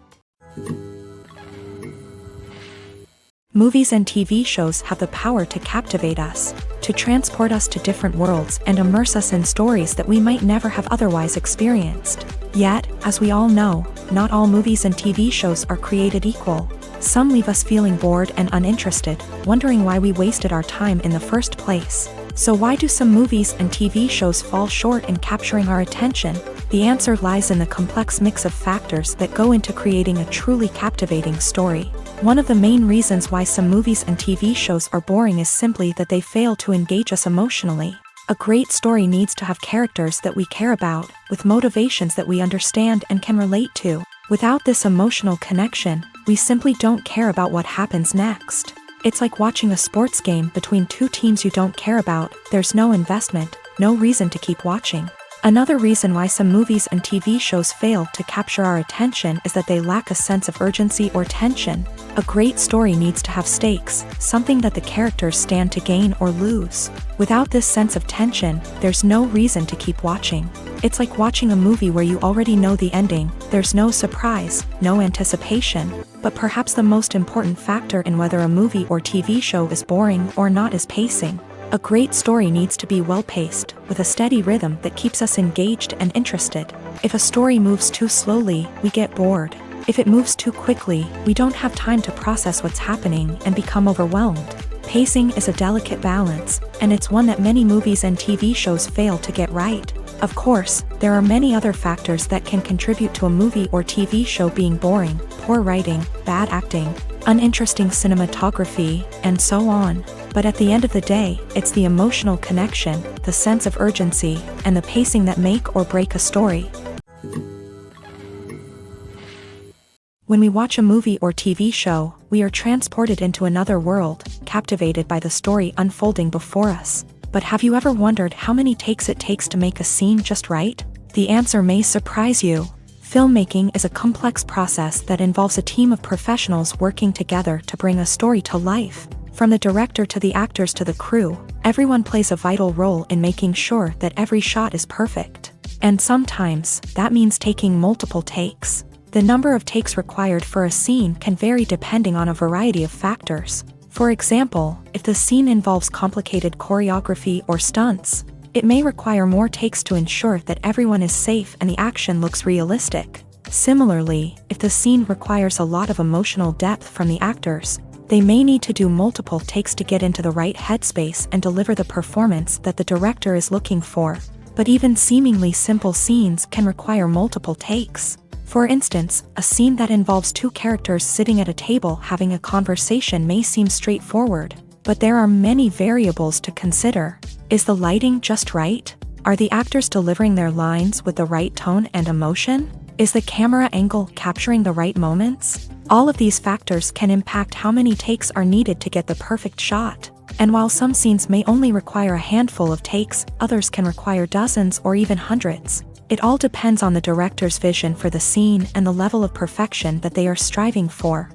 Movies and TV shows have the power to captivate us, to transport us to different worlds and immerse us in stories that we might never have otherwise experienced. Yet, as we all know, not all movies and TV shows are created equal. Some leave us feeling bored and uninterested, wondering why we wasted our time in the first place. So why do some movies and TV shows fall short in capturing our attention? The answer lies in the complex mix of factors that go into creating a truly captivating story. One of the main reasons why some movies and TV shows are boring is simply that they fail to engage us emotionally. A great story needs to have characters that we care about, with motivations that we understand and can relate to. Without this emotional connection, we simply don't care about what happens next. It's like watching a sports game between two teams you don't care about. There's no investment, no reason to keep watching. Another reason why some movies and TV shows fail to capture our attention is that they lack a sense of urgency or tension. A great story needs to have stakes, something that the characters stand to gain or lose. Without this sense of tension, there's no reason to keep watching. It's like watching a movie where you already know the ending. There's no surprise, no anticipation. But perhaps the most important factor in whether a movie or TV show is boring or not is pacing. A great story needs to be well-paced, with a steady rhythm that keeps us engaged and interested. If a story moves too slowly, we get bored. If it moves too quickly, we don't have time to process what's happening and become overwhelmed. Pacing is a delicate balance, and it's one that many movies and TV shows fail to get right. Of course, there are many other factors that can contribute to a movie or TV show being boring: poor writing, bad acting, uninteresting cinematography, and so on. But at the end of the day, it's the emotional connection, the sense of urgency, and the pacing that make or break a story. When we watch a movie or TV show, we are transported into another world, captivated by the story unfolding before us. But have you ever wondered how many takes it takes to make a scene just right? The answer may surprise you. Filmmaking is a complex process that involves a team of professionals working together to bring a story to life. From the director to the actors to the crew, everyone plays a vital role in making sure that every shot is perfect. And sometimes, that means taking multiple takes. The number of takes required for a scene can vary depending on a variety of factors. For example, if the scene involves complicated choreography or stunts, it may require more takes to ensure that everyone is safe and the action looks realistic. Similarly, if the scene requires a lot of emotional depth from the actors, they may need to do multiple takes to get into the right headspace and deliver the performance that the director is looking for. But even seemingly simple scenes can require multiple takes. For instance, a scene that involves two characters sitting at a table having a conversation may seem straightforward, but there are many variables to consider. Is the lighting just right? Are the actors delivering their lines with the right tone and emotion? Is the camera angle capturing the right moments? All of these factors can impact how many takes are needed to get the perfect shot. And while some scenes may only require a handful of takes, others can require dozens or even hundreds. It all depends on the director's vision for the scene and the level of perfection that they are striving for.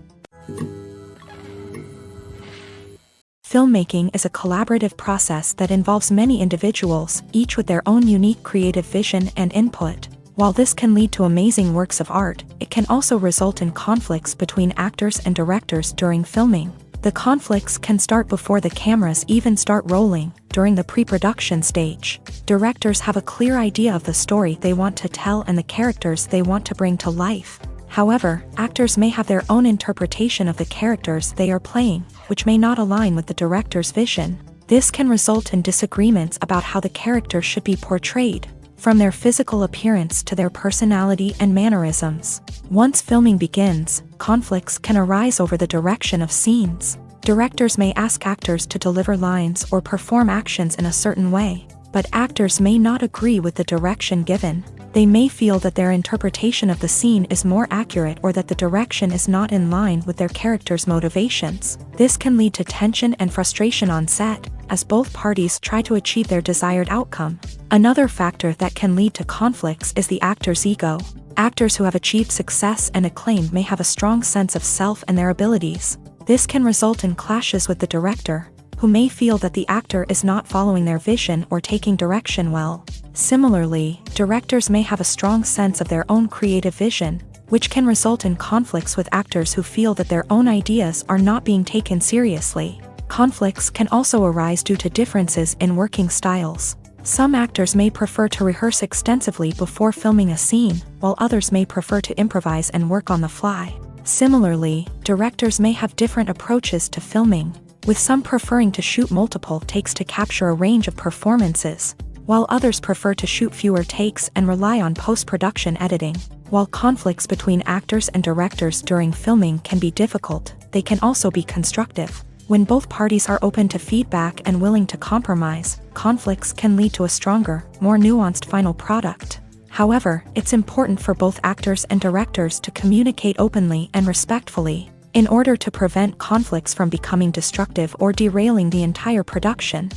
Filmmaking is a collaborative process that involves many individuals, each with their own unique creative vision and input. While this can lead to amazing works of art, it can also result in conflicts between actors and directors during filming. The conflicts can start before the cameras even start rolling, during the pre-production stage. Directors have a clear idea of the story they want to tell and the characters they want to bring to life. However, actors may have their own interpretation of the characters they are playing, which may not align with the director's vision. This can result in disagreements about how the characters should be portrayed, from their physical appearance to their personality and mannerisms. Once filming begins, conflicts can arise over the direction of scenes. Directors may ask actors to deliver lines or perform actions in a certain way, but actors may not agree with the direction given. They may feel that their interpretation of the scene is more accurate or that the direction is not in line with their character's motivations. This can lead to tension and frustration on set, as both parties try to achieve their desired outcome. Another factor that can lead to conflicts is the actor's ego. Actors who have achieved success and acclaim may have a strong sense of self and their abilities. This can result in clashes with the director, who may feel that the actor is not following their vision or taking direction well. Similarly, directors may have a strong sense of their own creative vision, which can result in conflicts with actors who feel that their own ideas are not being taken seriously. Conflicts can also arise due to differences in working styles. Some actors may prefer to rehearse extensively before filming a scene, while others may prefer to improvise and work on the fly. Similarly, directors may have different approaches to filming, with some preferring to shoot multiple takes to capture a range of performances, while others prefer to shoot fewer takes and rely on post-production editing. While conflicts between actors and directors during filming can be difficult, they can also be constructive. When both parties are open to feedback and willing to compromise, conflicts can lead to a stronger, more nuanced final product. However, it's important for both actors and directors to communicate openly and respectfully, in order to prevent conflicts from becoming destructive or derailing the entire production.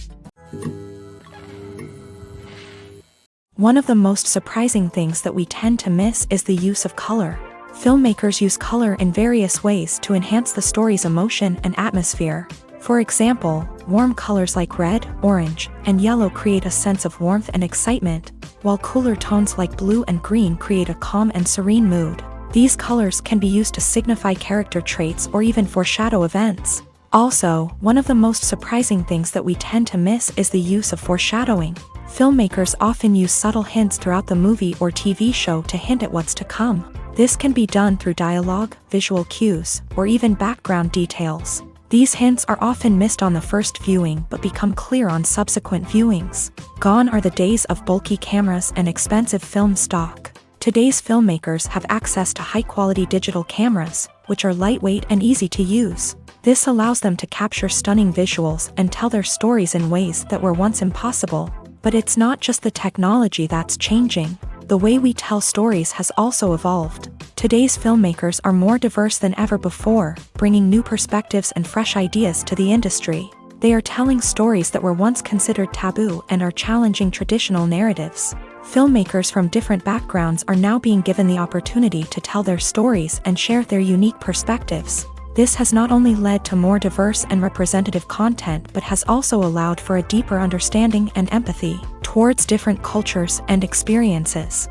One of the most surprising things that we tend to miss is the use of color. Filmmakers use color in various ways to enhance the story's emotion and atmosphere. For example, warm colors like red, orange, and yellow create a sense of warmth and excitement, while cooler tones like blue and green create a calm and serene mood. These colors can be used to signify character traits or even foreshadow events. Also, one of the most surprising things that we tend to miss is the use of foreshadowing. Filmmakers often use subtle hints throughout the movie or TV show to hint at what's to come. This can be done through dialogue, visual cues, or even background details. These hints are often missed on the first viewing but become clear on subsequent viewings. Gone are the days of bulky cameras and expensive film stock. Today's filmmakers have access to high-quality digital cameras, which are lightweight and easy to use. This allows them to capture stunning visuals and tell their stories in ways that were once impossible. But it's not just the technology that's changing. The way we tell stories has also evolved. Today's filmmakers are more diverse than ever before, bringing new perspectives and fresh ideas to the industry. They are telling stories that were once considered taboo and are challenging traditional narratives. Filmmakers from different backgrounds are now being given the opportunity to tell their stories and share their unique perspectives. This has not only led to more diverse and representative content but has also allowed for a deeper understanding and empathy towards different cultures and experiences.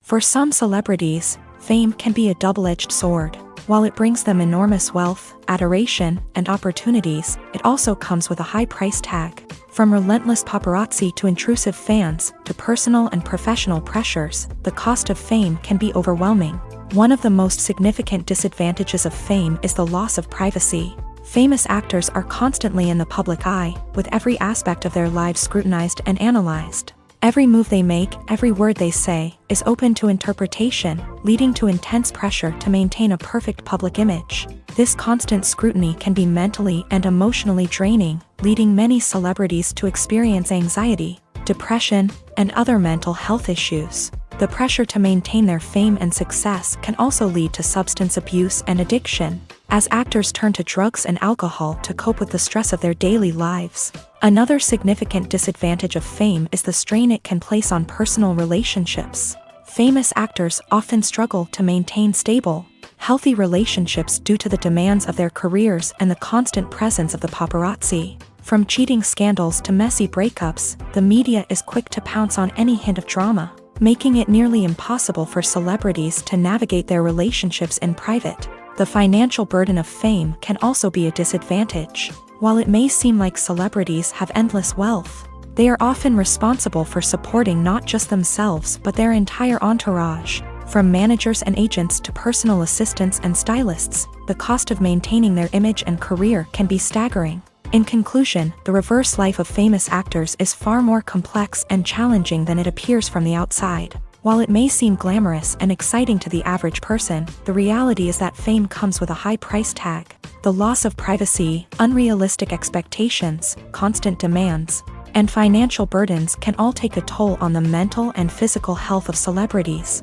For some celebrities, fame can be a double-edged sword. While it brings them enormous wealth, adoration, and opportunities, it also comes with a high price tag. From relentless paparazzi to intrusive fans, to personal and professional pressures, the cost of fame can be overwhelming. One of the most significant disadvantages of fame is the loss of privacy. Famous actors are constantly in the public eye, with every aspect of their lives scrutinized and analyzed. Every move they make, every word they say, is open to interpretation, leading to intense pressure to maintain a perfect public image. This constant scrutiny can be mentally and emotionally draining, leading many celebrities to experience anxiety, depression, and other mental health issues. The pressure to maintain their fame and success can also lead to substance abuse and addiction, as actors turn to drugs and alcohol to cope with the stress of their daily lives. Another significant disadvantage of fame is the strain it can place on personal relationships. Famous actors often struggle to maintain stable, healthy relationships due to the demands of their careers and the constant presence of the paparazzi. From cheating scandals to messy breakups, the media is quick to pounce on any hint of drama, making it nearly impossible for celebrities to navigate their relationships in private. The financial burden of fame can also be a disadvantage. While it may seem like celebrities have endless wealth, they are often responsible for supporting not just themselves but their entire entourage. From managers and agents to personal assistants and stylists, the cost of maintaining their image and career can be staggering. In conclusion, the reverse life of famous actors is far more complex and challenging than it appears from the outside. While it may seem glamorous and exciting to the average person, the reality is that fame comes with a high price tag. The loss of privacy, unrealistic expectations, constant demands, and financial burdens can all take a toll on the mental and physical health of celebrities.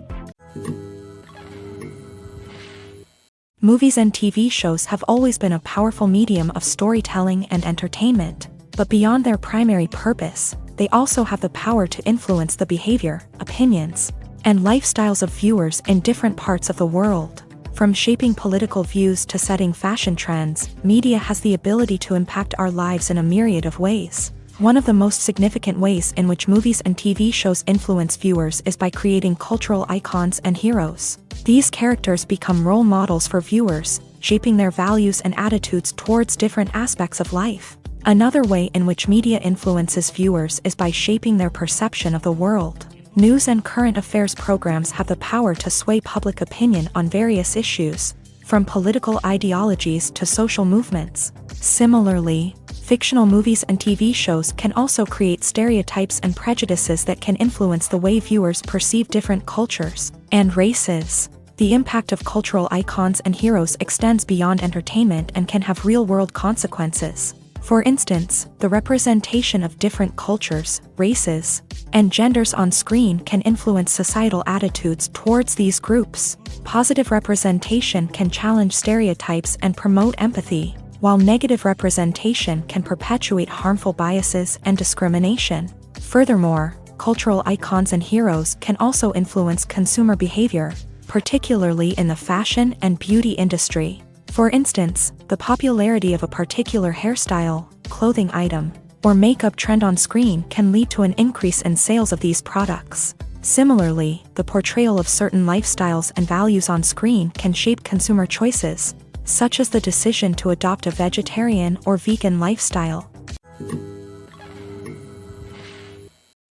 Movies and TV shows have always been a powerful medium of storytelling and entertainment, but beyond their primary purpose, they also have the power to influence the behavior, opinions, and lifestyles of viewers in different parts of the world. From shaping political views to setting fashion trends, media has the ability to impact our lives in a myriad of ways. One of the most significant ways in which movies and TV shows influence viewers is by creating cultural icons and heroes. These characters become role models for viewers, shaping their values and attitudes towards different aspects of life. Another way in which media influences viewers is by shaping their perception of the world. News and current affairs programs have the power to sway public opinion on various issues, from political ideologies to social movements. Similarly, fictional movies and TV shows can also create stereotypes and prejudices that can influence the way viewers perceive different cultures and races. The impact of cultural icons and heroes extends beyond entertainment and can have real-world consequences. For instance, the representation of different cultures, races, and genders on screen can influence societal attitudes towards these groups. Positive representation can challenge stereotypes and promote empathy, while negative representation can perpetuate harmful biases and discrimination. Furthermore, cultural icons and heroes can also influence consumer behavior, particularly in the fashion and beauty industry. For instance, the popularity of a particular hairstyle, clothing item, or makeup trend on screen can lead to an increase in sales of these products. Similarly, the portrayal of certain lifestyles and values on screen can shape consumer choices, such as the decision to adopt a vegetarian or vegan lifestyle.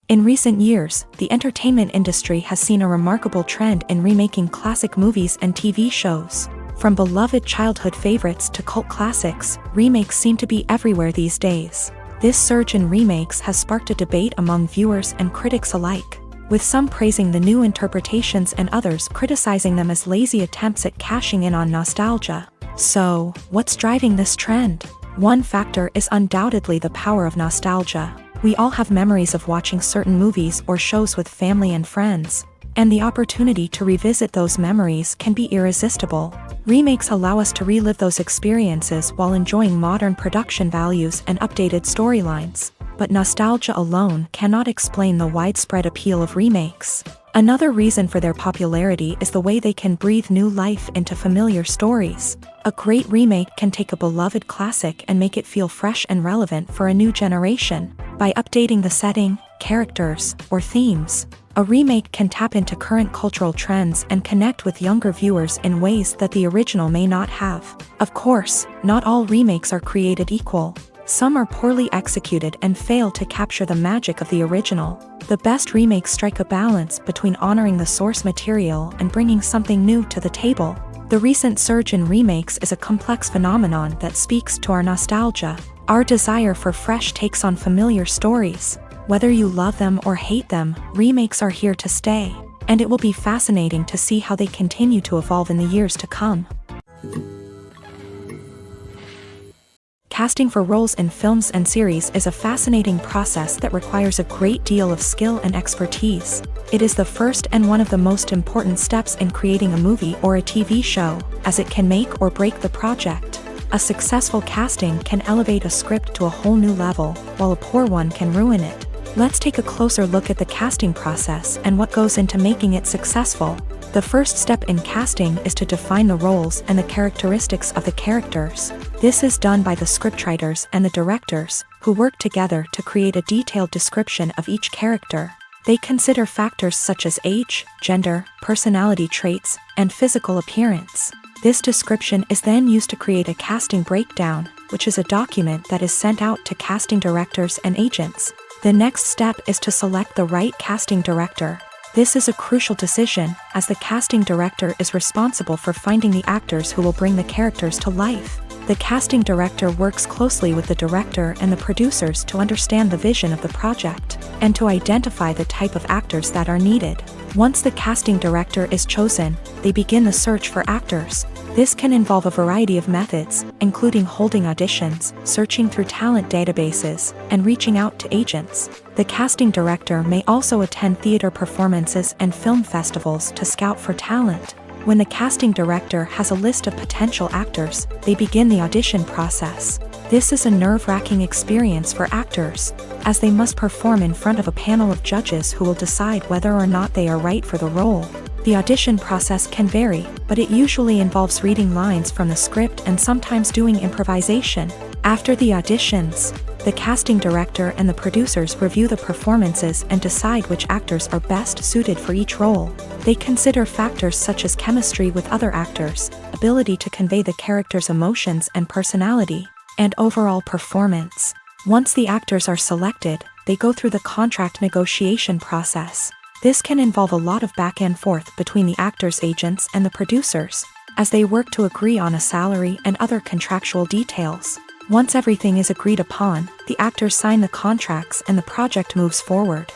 In recent years, the entertainment industry has seen a remarkable trend in remaking classic movies and TV shows. From beloved childhood favorites to cult classics, remakes seem to be everywhere these days. This surge in remakes has sparked a debate among viewers and critics alike. with some praising the new interpretations and others criticizing them as lazy attempts at cashing in on nostalgia. So, what's driving this trend? One factor is undoubtedly the power of nostalgia. We all have memories of watching certain movies or shows with family and friends, and the opportunity to revisit those memories can be irresistible. Remakes allow us to relive those experiences while enjoying modern production values and updated storylines. But nostalgia alone cannot explain the widespread appeal of remakes. Another reason for their popularity is the way they can breathe new life into familiar stories. A great remake can take a beloved classic and make it feel fresh and relevant for a new generation. By updating the setting, characters, or themes, a remake can tap into current cultural trends and connect with younger viewers in ways that the original may not have. Of course, not all remakes are created equal. Some are poorly executed and fail to capture the magic of the original. The best remakes strike a balance between honoring the source material and bringing something new to the table. The recent surge in remakes is a complex phenomenon that speaks to our nostalgia, our desire for fresh takes on familiar stories. Whether you love them or hate them, remakes are here to stay, and it will be fascinating to see how they continue to evolve in the years to come. Casting for roles in films and series is a fascinating process that requires a great deal of skill and expertise. It is the first and one of the most important steps in creating a movie or a TV show, as it can make or break the project. A successful casting can elevate a script to a whole new level, while a poor one can ruin it. Let's take a closer look at the casting process and what goes into making it successful. The first step in casting is to define the roles and the characteristics of the characters. This is done by the scriptwriters and the directors, who work together to create a detailed description of each character. They consider factors such as age, gender, personality traits, and physical appearance. This description is then used to create a casting breakdown, which is a document that is sent out to casting directors and agents. The next step is to select the right casting director. This is a crucial decision, as the casting director is responsible for finding the actors who will bring the characters to life. The casting director works closely with the director and the producers to understand the vision of the project, and to identify the type of actors that are needed. Once the casting director is chosen, they begin the search for actors. This can involve a variety of methods, including holding auditions, searching through talent databases, and reaching out to agents. The casting director may also attend theater performances and film festivals to scout for talent. When the casting director has a list of potential actors, they begin the audition process. This is a nerve-wracking experience for actors, as they must perform in front of a panel of judges who will decide whether or not they are right for the role. The audition process can vary, but it usually involves reading lines from the script and sometimes doing improvisation. After the auditions, the casting director and the producers review the performances and decide which actors are best suited for each role. They consider factors such as chemistry with other actors, ability to convey the character's emotions and personality, and overall performance. Once the actors are selected, they go through the contract negotiation process. This can involve a lot of back and forth between the actors' agents and the producers, as they work to agree on a salary and other contractual details. Once everything is agreed upon, the actors sign the contracts and the project moves forward.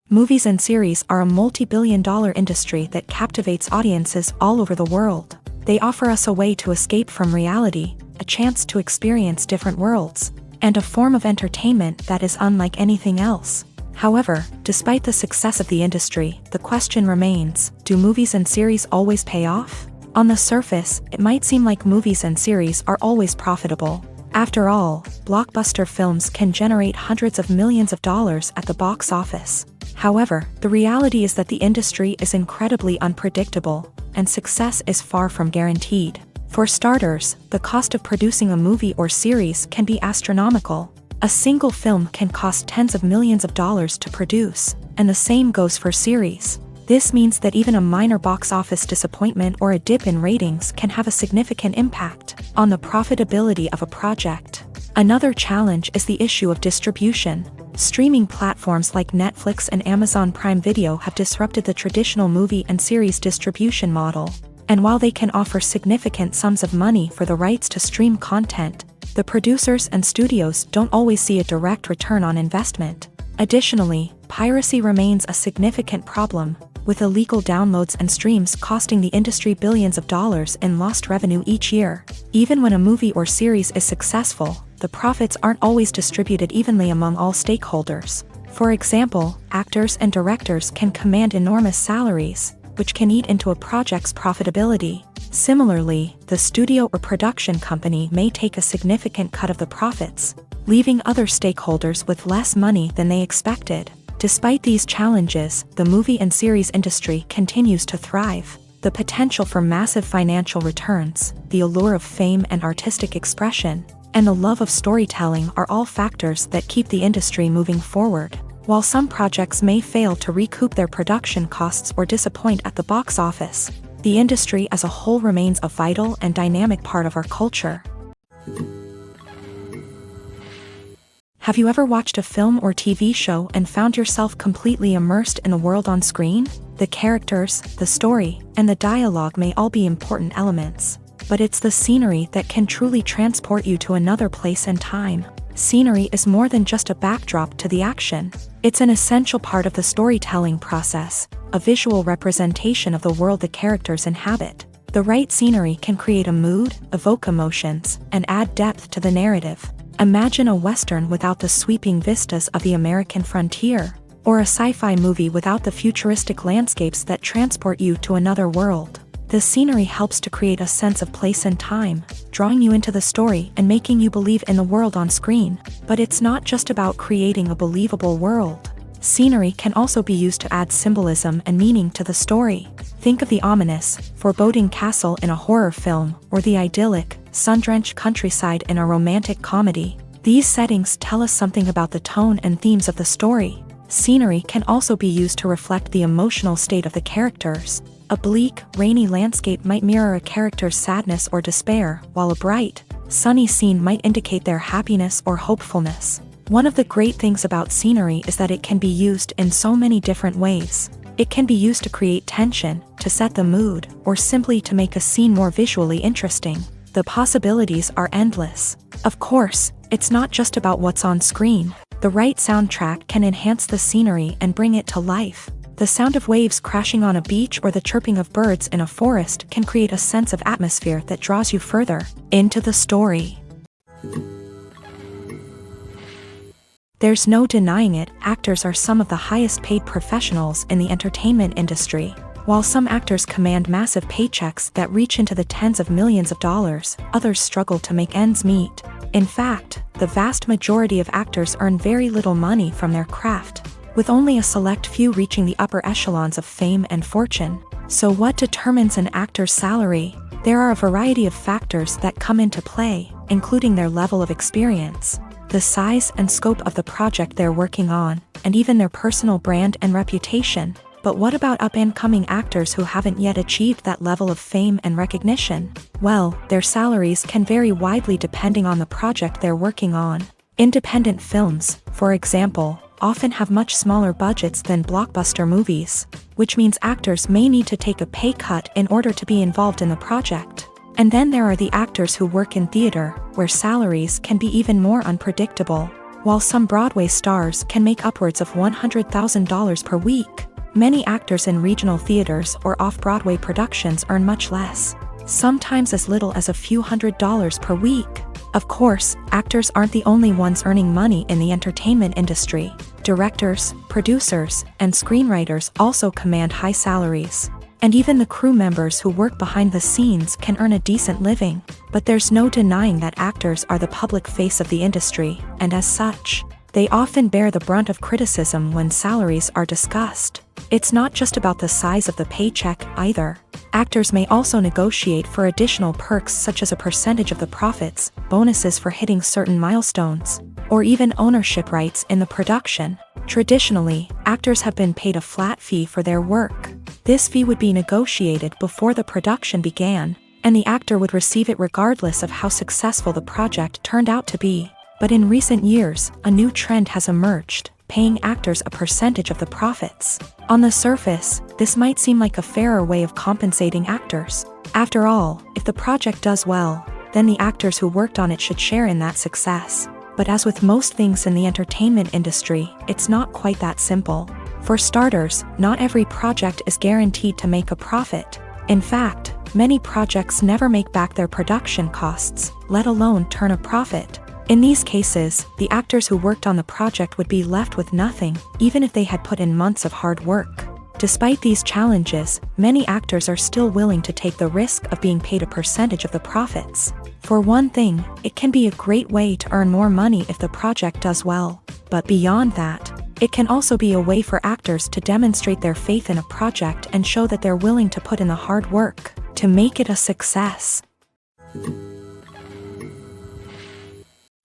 Movies and series are a multi-billion-dollar industry that captivates audiences all over the world. They offer us a way to escape from reality, a chance to experience different worlds, and a form of entertainment that is unlike anything else. However, despite the success of the industry, the question remains, do movies and series always pay off? On the surface, it might seem like movies and series are always profitable. After all, blockbuster films can generate hundreds of millions of dollars at the box office. However, the reality is that the industry is incredibly unpredictable, and success is far from guaranteed. For starters, the cost of producing a movie or series can be astronomical. A single film can cost tens of millions of dollars to produce, and the same goes for series. This means that even a minor box office disappointment or a dip in ratings can have a significant impact on the profitability of a project. Another challenge is the issue of distribution. Streaming platforms like Netflix and Amazon Prime Video have disrupted the traditional movie and series distribution model. And while they can offer significant sums of money for the rights to stream content, the producers and studios don't always see a direct return on investment. Additionally, piracy remains a significant problem, with illegal downloads and streams costing the industry billions of dollars in lost revenue each year. Even when a movie or series is successful, the profits aren't always distributed evenly among all stakeholders. For example, actors and directors can command enormous salaries, which can eat into a project's profitability. Similarly, the studio or production company may take a significant cut of the profits, leaving other stakeholders with less money than they expected. Despite these challenges, the movie and series industry continues to thrive. The potential for massive financial returns, the allure of fame and artistic expression, and the love of storytelling are all factors that keep the industry moving forward. While some projects may fail to recoup their production costs or disappoint at the box office, the industry as a whole remains a vital and dynamic part of our culture. Have you ever watched a film or TV show and found yourself completely immersed in the world on screen? The characters, the story, and the dialogue may all be important elements, but it's the scenery that can truly transport you to another place and time. Scenery is more than just a backdrop to the action. It's an essential part of the storytelling process, a visual representation of the world the characters inhabit. The right scenery can create a mood, evoke emotions, and add depth to the narrative. Imagine a Western without the sweeping vistas of the American frontier, or a sci-fi movie without the futuristic landscapes that transport you to another world. The scenery helps to create a sense of place and time, drawing you into the story and making you believe in the world on screen. But it's not just about creating a believable world. Scenery can also be used to add symbolism and meaning to the story. Think of the ominous, foreboding castle in a horror film, or the idyllic, sun-drenched countryside in a romantic comedy. These settings tell us something about the tone and themes of the story. Scenery can also be used to reflect the emotional state of the characters. A bleak, rainy landscape might mirror a character's sadness or despair, while a bright, sunny scene might indicate their happiness or hopefulness. One of the great things about scenery is that it can be used in so many different ways. It can be used to create tension, to set the mood, or simply to make a scene more visually interesting. The possibilities are endless. Of course, it's not just about what's on screen. The right soundtrack can enhance the scenery and bring it to life. The sound of waves crashing on a beach or the chirping of birds in a forest can create a sense of atmosphere that draws you further into the story. There's no denying it, actors are some of the highest paid professionals in the entertainment industry. While some actors command massive paychecks that reach into the tens of millions of dollars, others struggle to make ends meet. In fact, the vast majority of actors earn very little money from their craft, with only a select few reaching the upper echelons of fame and fortune. So what determines an actor's salary? There are a variety of factors that come into play, including their level of experience, the size and scope of the project they're working on, and even their personal brand and reputation. But what about up-and-coming actors who haven't yet achieved that level of fame and recognition? Well, their salaries can vary widely depending on the project they're working on. Independent films, for example, often have much smaller budgets than blockbuster movies, which means actors may need to take a pay cut in order to be involved in the project. And then there are the actors who work in theater, where salaries can be even more unpredictable. While some Broadway stars can make upwards of $100,000 per week, many actors in regional theaters or off-Broadway productions earn much less, sometimes as little as a few $100s per week. Of course, actors aren't the only ones earning money in the entertainment industry. Directors, producers, and screenwriters also command high salaries. And even the crew members who work behind the scenes can earn a decent living. But there's no denying that actors are the public face of the industry, and as such, they often bear the brunt of criticism when salaries are discussed. It's not just about the size of the paycheck, either. Actors may also negotiate for additional perks such as a percentage of the profits, bonuses for hitting certain milestones, or even ownership rights in the production. Traditionally, actors have been paid a flat fee for their work. This fee would be negotiated before the production began, and the actor would receive it regardless of how successful the project turned out to be. But in recent years, a new trend has emerged, paying actors a percentage of the profits. On the surface, this might seem like a fairer way of compensating actors. After all, if the project does well, then the actors who worked on it should share in that success. But as with most things in the entertainment industry, it's not quite that simple. For starters, not every project is guaranteed to make a profit. In fact, many projects never make back their production costs, let alone turn a profit. In these cases, the actors who worked on the project would be left with nothing, even if they had put in months of hard work. Despite these challenges, many actors are still willing to take the risk of being paid a percentage of the profits. For one thing, it can be a great way to earn more money if the project does well. But beyond that, it can also be a way for actors to demonstrate their faith in a project and show that they're willing to put in the hard work to make it a success.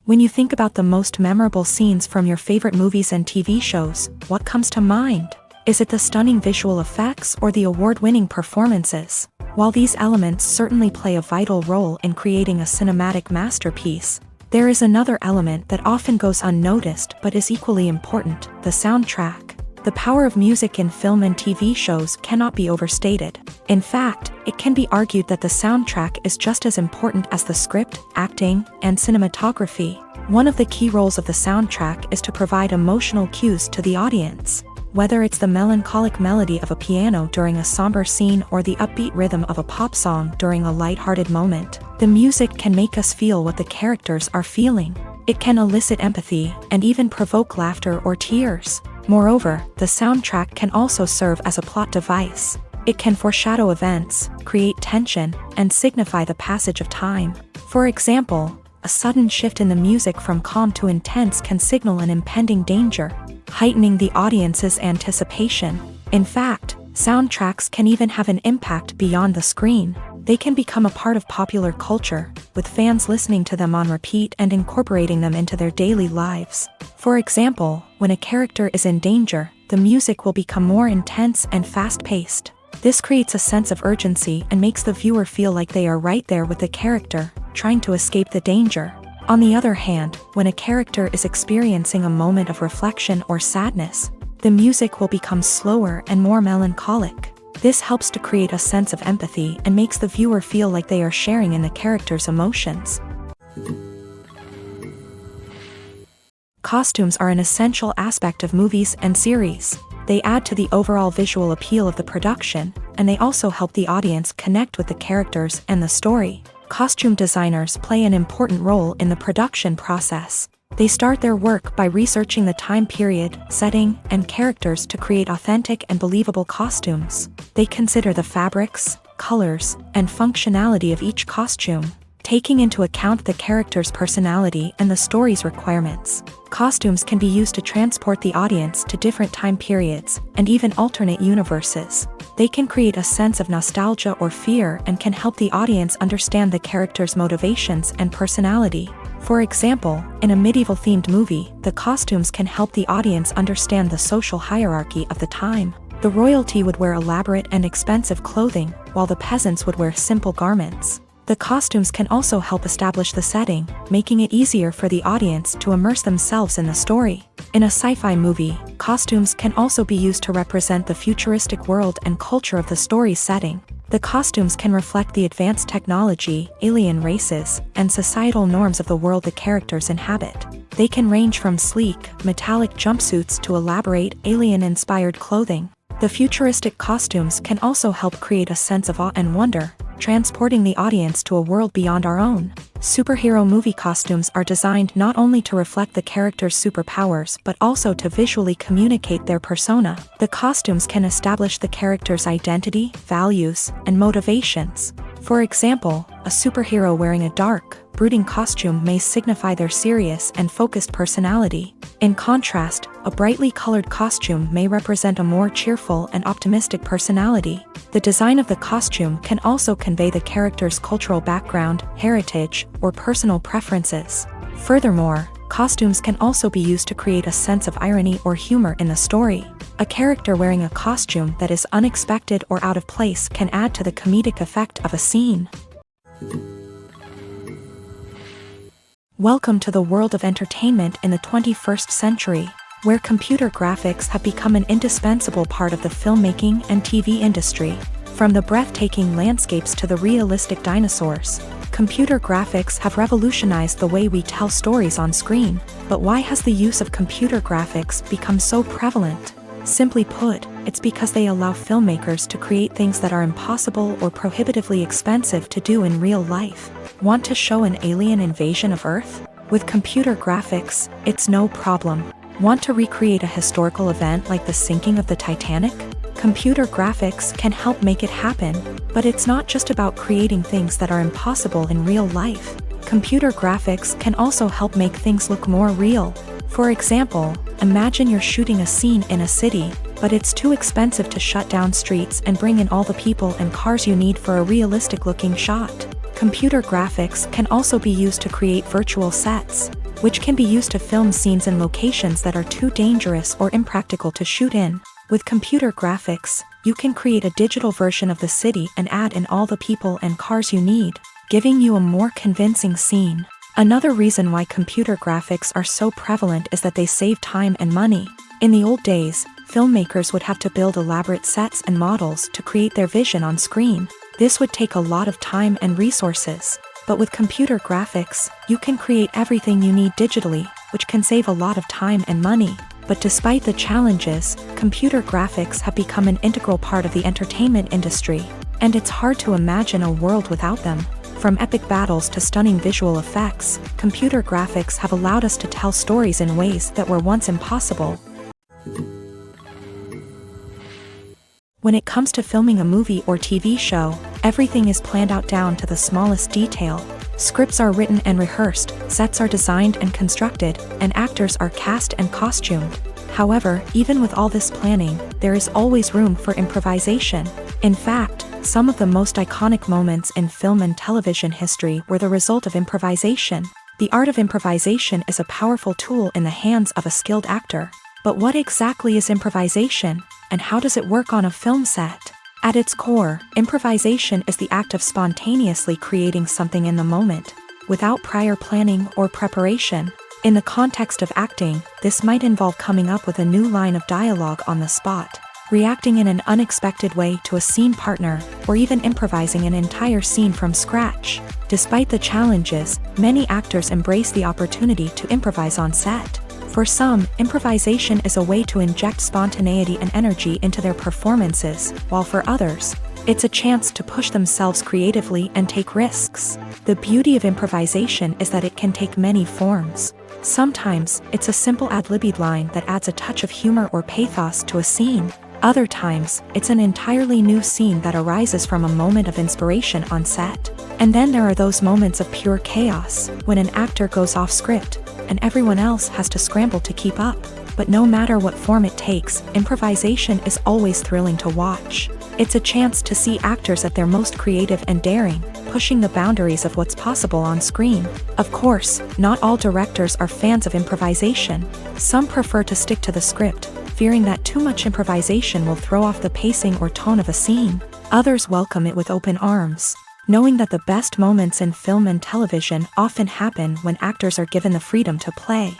When you think about the most memorable scenes from your favorite movies and TV shows, what comes to mind? Is it the stunning visual effects or the award-winning performances? While these elements certainly play a vital role in creating a cinematic masterpiece, there is another element that often goes unnoticed but is equally important: the soundtrack. The power of music in film and TV shows cannot be overstated. In fact, it can be argued that the soundtrack is just as important as the script, acting, and cinematography. One of the key roles of the soundtrack is to provide emotional cues to the audience. Whether it's the melancholic melody of a piano during a somber scene or the upbeat rhythm of a pop song during a light-hearted moment, the music can make us feel what the characters are feeling. It can elicit empathy and even provoke laughter or tears. Moreover, the soundtrack can also serve as a plot device. It can foreshadow events, create tension, and signify the passage of time. For example, a sudden shift in the music from calm to intense can signal an impending danger, heightening the audience's anticipation. In fact, soundtracks can even have an impact beyond the screen. They can become a part of popular culture, with fans listening to them on repeat and incorporating them into their daily lives. For example, when a character is in danger, the music will become more intense and fast-paced. This creates a sense of urgency and makes the viewer feel like they are right there with the character, trying to escape the danger. On the other hand, when a character is experiencing a moment of reflection or sadness, the music will become slower and more melancholic. This helps to create a sense of empathy and makes the viewer feel like they are sharing in the character's emotions. Costumes are an essential aspect of movies and series. They add to the overall visual appeal of the production, and they also help the audience connect with the characters and the story. Costume designers play an important role in the production process. They start their work by researching the time period, setting, and characters to create authentic and believable costumes. They consider the fabrics, colors, and functionality of each costume, taking into account the character's personality and the story's requirements. Costumes can be used to transport the audience to different time periods and even alternate universes. They can create a sense of nostalgia or fear and can help the audience understand the character's motivations and personality. For example, in a medieval-themed movie, the costumes can help the audience understand the social hierarchy of the time. The royalty would wear elaborate and expensive clothing, while the peasants would wear simple garments. The costumes can also help establish the setting, making it easier for the audience to immerse themselves in the story. In a sci-fi movie, costumes can also be used to represent the futuristic world and culture of the story's setting. The costumes can reflect the advanced technology, alien races, and societal norms of the world the characters inhabit. They can range from sleek, metallic jumpsuits to elaborate, alien-inspired clothing. The futuristic costumes can also help create a sense of awe and wonder, transporting the audience to a world beyond our own. Superhero movie costumes are designed not only to reflect the character's superpowers but also to visually communicate their persona. The costumes can establish the character's identity, values, and motivations. For example, a superhero wearing a dark, brooding costume may signify their serious and focused personality. In contrast, a brightly colored costume may represent a more cheerful and optimistic personality. The design of the costume can also convey the character's cultural background, heritage, or personal preferences. Furthermore, costumes can also be used to create a sense of irony or humor in the story. A character wearing a costume that is unexpected or out of place can add to the comedic effect of a scene. Welcome to the world of entertainment in the 21st century, where computer graphics have become an indispensable part of the filmmaking and TV industry. From the breathtaking landscapes to the realistic dinosaurs, Computer graphics have revolutionized the way we tell stories on screen, but why has the use of computer graphics become so prevalent? Simply put, it's because they allow filmmakers to create things that are impossible or prohibitively expensive to do in real life. Want to show an alien invasion of Earth? With computer graphics, it's no problem. Want to recreate a historical event like the sinking of the Titanic? Computer graphics can help make it happen, but it's not just about creating things that are impossible in real life. Computer graphics can also help make things look more real. For example, imagine you're shooting a scene in a city, but it's too expensive to shut down streets and bring in all the people and cars you need for a realistic-looking shot. Computer graphics can also be used to create virtual sets, which can be used to film scenes in locations that are too dangerous or impractical to shoot in. With computer graphics, you can create a digital version of the city and add in all the people and cars you need, giving you a more convincing scene. Another reason why computer graphics are so prevalent is that they save time and money. In the old days, filmmakers would have to build elaborate sets and models to create their vision on screen. This would take a lot of time and resources. But with computer graphics, you can create everything you need digitally, which can save a lot of time and money. But despite the challenges, computer graphics have become an integral part of the entertainment industry, and it's hard to imagine a world without them. From epic battles to stunning visual effects, computer graphics have allowed us to tell stories in ways that were once impossible. When it comes to filming a movie or TV show, everything is planned out down to the smallest detail. Scripts are written and rehearsed, sets are designed and constructed, and actors are cast and costumed. However, even with all this planning, there is always room for improvisation. In fact, some of the most iconic moments in film and television history were the result of improvisation. The art of improvisation is a powerful tool in the hands of a skilled actor. But what exactly is improvisation, and how does it work on a film set? At its core, improvisation is the act of spontaneously creating something in the moment, without prior planning or preparation. In the context of acting, this might involve coming up with a new line of dialogue on the spot, reacting in an unexpected way to a scene partner, or even improvising an entire scene from scratch. Despite the challenges, many actors embrace the opportunity to improvise on set. For some, improvisation is a way to inject spontaneity and energy into their performances, while for others, it's a chance to push themselves creatively and take risks. The beauty of improvisation is that it can take many forms. Sometimes, it's a simple ad-libbed line that adds a touch of humor or pathos to a scene. Other times, it's an entirely new scene that arises from a moment of inspiration on set. And then there are those moments of pure chaos, when an actor goes off script, and everyone else has to scramble to keep up. But no matter what form it takes, improvisation is always thrilling to watch. It's a chance to see actors at their most creative and daring, pushing the boundaries of what's possible on screen. Of course, not all directors are fans of improvisation. Some prefer to stick to the script, fearing that too much improvisation will throw off the pacing or tone of a scene. Others welcome it with open arms, knowing that the best moments in film and television often happen when actors are given the freedom to play.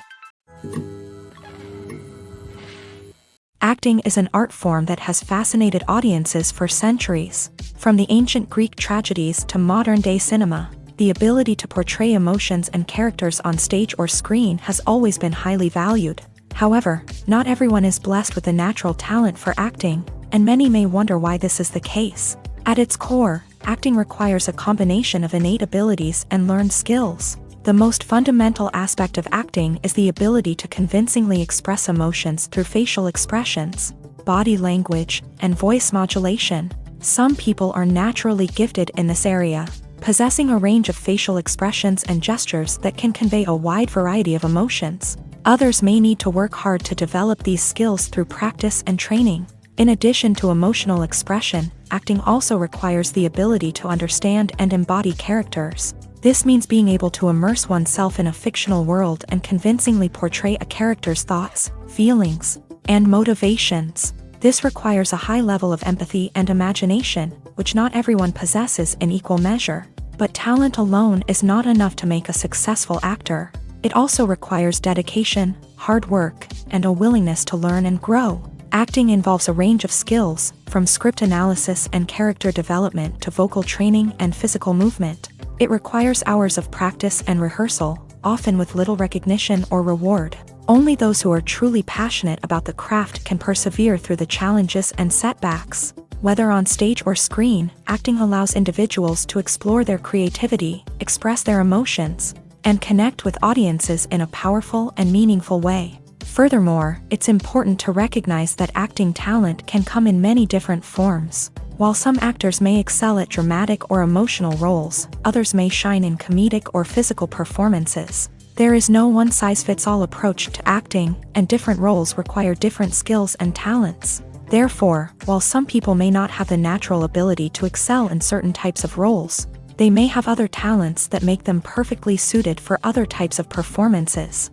Acting is an art form that has fascinated audiences for centuries. From the ancient Greek tragedies to modern-day cinema, the ability to portray emotions and characters on stage or screen has always been highly valued. However, not everyone is blessed with a natural talent for acting, and many may wonder why this is the case. At its core, acting requires a combination of innate abilities and learned skills. The most fundamental aspect of acting is the ability to convincingly express emotions through facial expressions, body language, and voice modulation. Some people are naturally gifted in this area, possessing a range of facial expressions and gestures that can convey a wide variety of emotions. Others may need to work hard to develop these skills through practice and training. In addition to emotional expression, acting also requires the ability to understand and embody characters. This means being able to immerse oneself in a fictional world and convincingly portray a character's thoughts, feelings, and motivations. This requires a high level of empathy and imagination, which not everyone possesses in equal measure. But talent alone is not enough to make a successful actor. It also requires dedication, hard work, and a willingness to learn and grow. Acting involves a range of skills, from script analysis and character development to vocal training and physical movement. It requires hours of practice and rehearsal, often with little recognition or reward. Only those who are truly passionate about the craft can persevere through the challenges and setbacks. Whether on stage or screen, acting allows individuals to explore their creativity, express their emotions, and connect with audiences in a powerful and meaningful way. Furthermore, it's important to recognize that acting talent can come in many different forms. While some actors may excel at dramatic or emotional roles, others may shine in comedic or physical performances. There is no one-size-fits-all approach to acting, and different roles require different skills and talents. Therefore, while some people may not have the natural ability to excel in certain types of roles, they may have other talents that make them perfectly suited for other types of performances.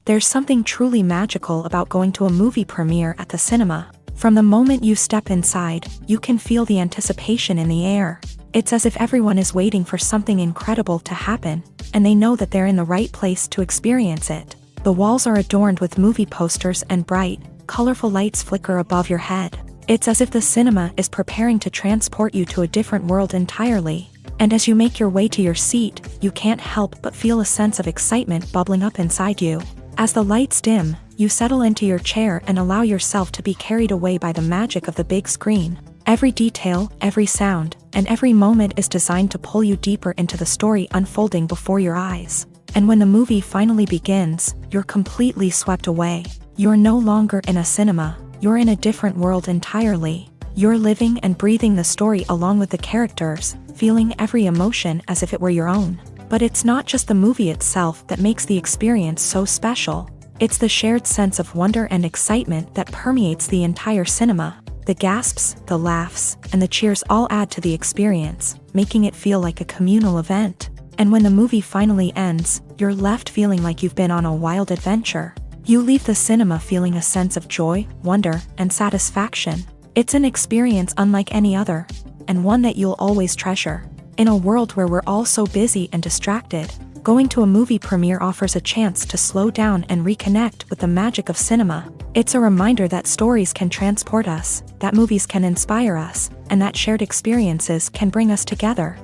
There's something truly magical about going to a movie premiere at the cinema. From the moment you step inside, you can feel the anticipation in the air. It's as if everyone is waiting for something incredible to happen, and they know that they're in the right place to experience it. The walls are adorned with movie posters and bright, colorful lights flicker above your head. It's as if the cinema is preparing to transport you to a different world entirely. And as you make your way to your seat, you can't help but feel a sense of excitement bubbling up inside you. As the lights dim, you settle into your chair and allow yourself to be carried away by the magic of the big screen. Every detail, every sound, and every moment is designed to pull you deeper into the story unfolding before your eyes. And when the movie finally begins, you're completely swept away. You're no longer in a cinema, you're in a different world entirely. You're living and breathing the story along with the characters, feeling every emotion as if it were your own. But it's not just the movie itself that makes the experience so special. It's the shared sense of wonder and excitement that permeates the entire cinema. The gasps, the laughs, and the cheers all add to the experience, making it feel like a communal event. And when the movie finally ends, you're left feeling like you've been on a wild adventure. You leave the cinema feeling a sense of joy, wonder, and satisfaction. It's an experience unlike any other, and one that you'll always treasure. In a world where we're all so busy and distracted, going to a movie premiere offers a chance to slow down and reconnect with the magic of cinema. It's a reminder that stories can transport us, that movies can inspire us, and that shared experiences can bring us together.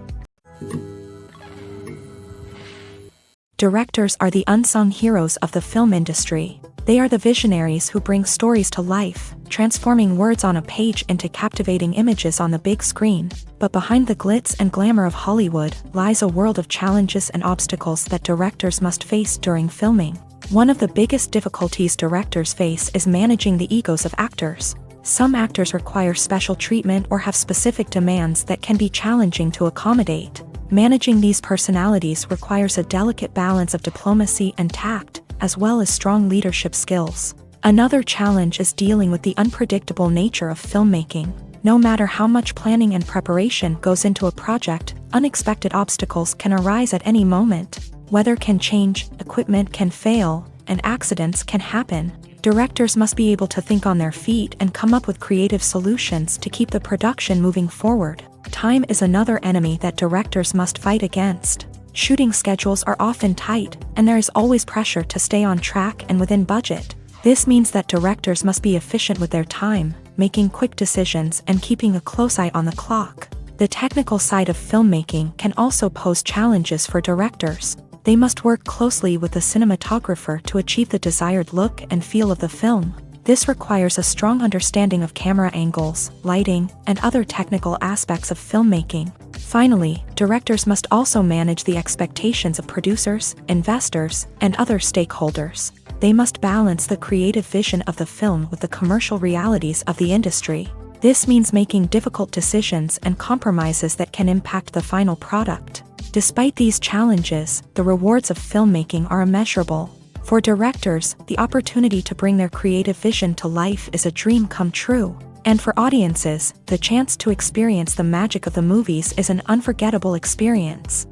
Directors are the unsung heroes of the film industry. They are the visionaries who bring stories to life, transforming words on a page into captivating images on the big screen. But behind the glitz and glamour of Hollywood lies a world of challenges and obstacles that directors must face during filming. One of the biggest difficulties directors face is managing the egos of actors. Some actors require special treatment or have specific demands that can be challenging to accommodate. Managing these personalities requires a delicate balance of diplomacy and tact, as well as strong leadership skills. Another challenge is dealing with the unpredictable nature of filmmaking. No matter how much planning and preparation goes into a project, unexpected obstacles can arise at any moment. Weather can change, equipment can fail, and accidents can happen. Directors must be able to think on their feet and come up with creative solutions to keep the production moving forward. Time is another enemy that directors must fight against. Shooting schedules are often tight, and there is always pressure to stay on track and within budget. This means that directors must be efficient with their time, making quick decisions and keeping a close eye on the clock. The technical side of filmmaking can also pose challenges for directors. They must work closely with the cinematographer to achieve the desired look and feel of the film. This requires a strong understanding of camera angles, lighting, and other technical aspects of filmmaking. Finally, directors must also manage the expectations of producers, investors, and other stakeholders. They must balance the creative vision of the film with the commercial realities of the industry. This means making difficult decisions and compromises that can impact the final product. Despite these challenges, the rewards of filmmaking are immeasurable. For directors, the opportunity to bring their creative vision to life is a dream come true. And for audiences, the chance to experience the magic of the movies is an unforgettable experience.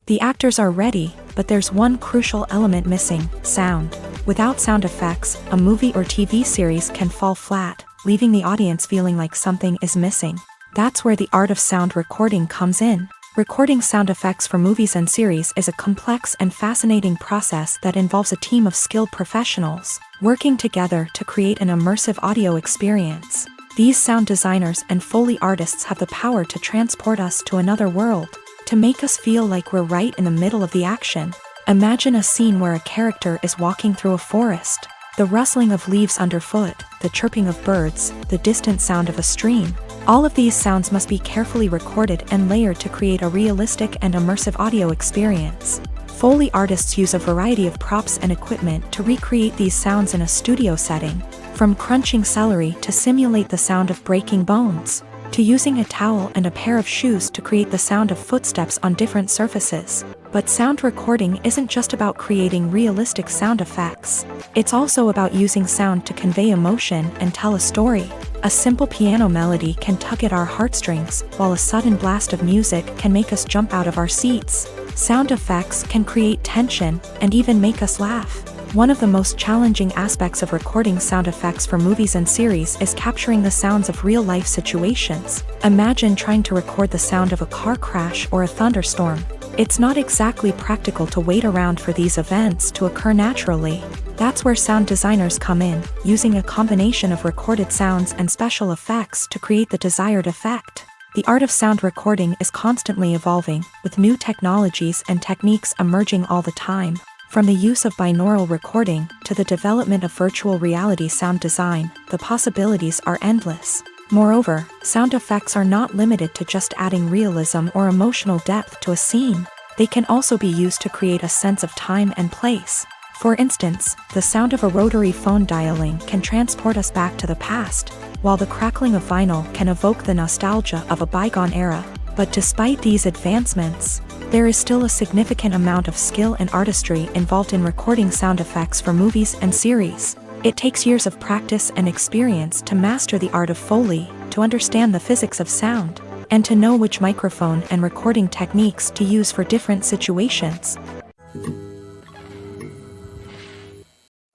The actors are ready, but there's one crucial element missing: sound. Without sound effects, a movie or TV series can fall flat, leaving the audience feeling like something is missing. That's where the art of sound recording comes in. Recording sound effects for movies and series is a complex and fascinating process that involves a team of skilled professionals working together to create an immersive audio experience. These sound designers and Foley artists have the power to transport us to another world, to make us feel like we're right in the middle of the action. Imagine a scene where a character is walking through a forest. The rustling of leaves underfoot, the chirping of birds, the distant sound of a stream. All of these sounds must be carefully recorded and layered to create a realistic and immersive audio experience. Foley artists use a variety of props and equipment to recreate these sounds in a studio setting, from crunching celery to simulate the sound of breaking bones, to using a towel and a pair of shoes to create the sound of footsteps on different surfaces. But sound recording isn't just about creating realistic sound effects. It's also about using sound to convey emotion and tell a story. A simple piano melody can tug at our heartstrings, while a sudden blast of music can make us jump out of our seats. Sound effects can create tension and even make us laugh. One of the most challenging aspects of recording sound effects for movies and series is capturing the sounds of real-life situations. Imagine trying to record the sound of a car crash or a thunderstorm. It's not exactly practical to wait around for these events to occur naturally. That's where sound designers come in, using a combination of recorded sounds and special effects to create the desired effect. The art of sound recording is constantly evolving, with new technologies and techniques emerging all the time. From the use of binaural recording to the development of virtual reality sound design, the possibilities are endless. Moreover, sound effects are not limited to just adding realism or emotional depth to a scene. They can also be used to create a sense of time and place. For instance, the sound of a rotary phone dialing can transport us back to the past, while the crackling of vinyl can evoke the nostalgia of a bygone era. But despite these advancements, there is still a significant amount of skill and artistry involved in recording sound effects for movies and series. It takes years of practice and experience to master the art of Foley, to understand the physics of sound, and to know which microphone and recording techniques to use for different situations.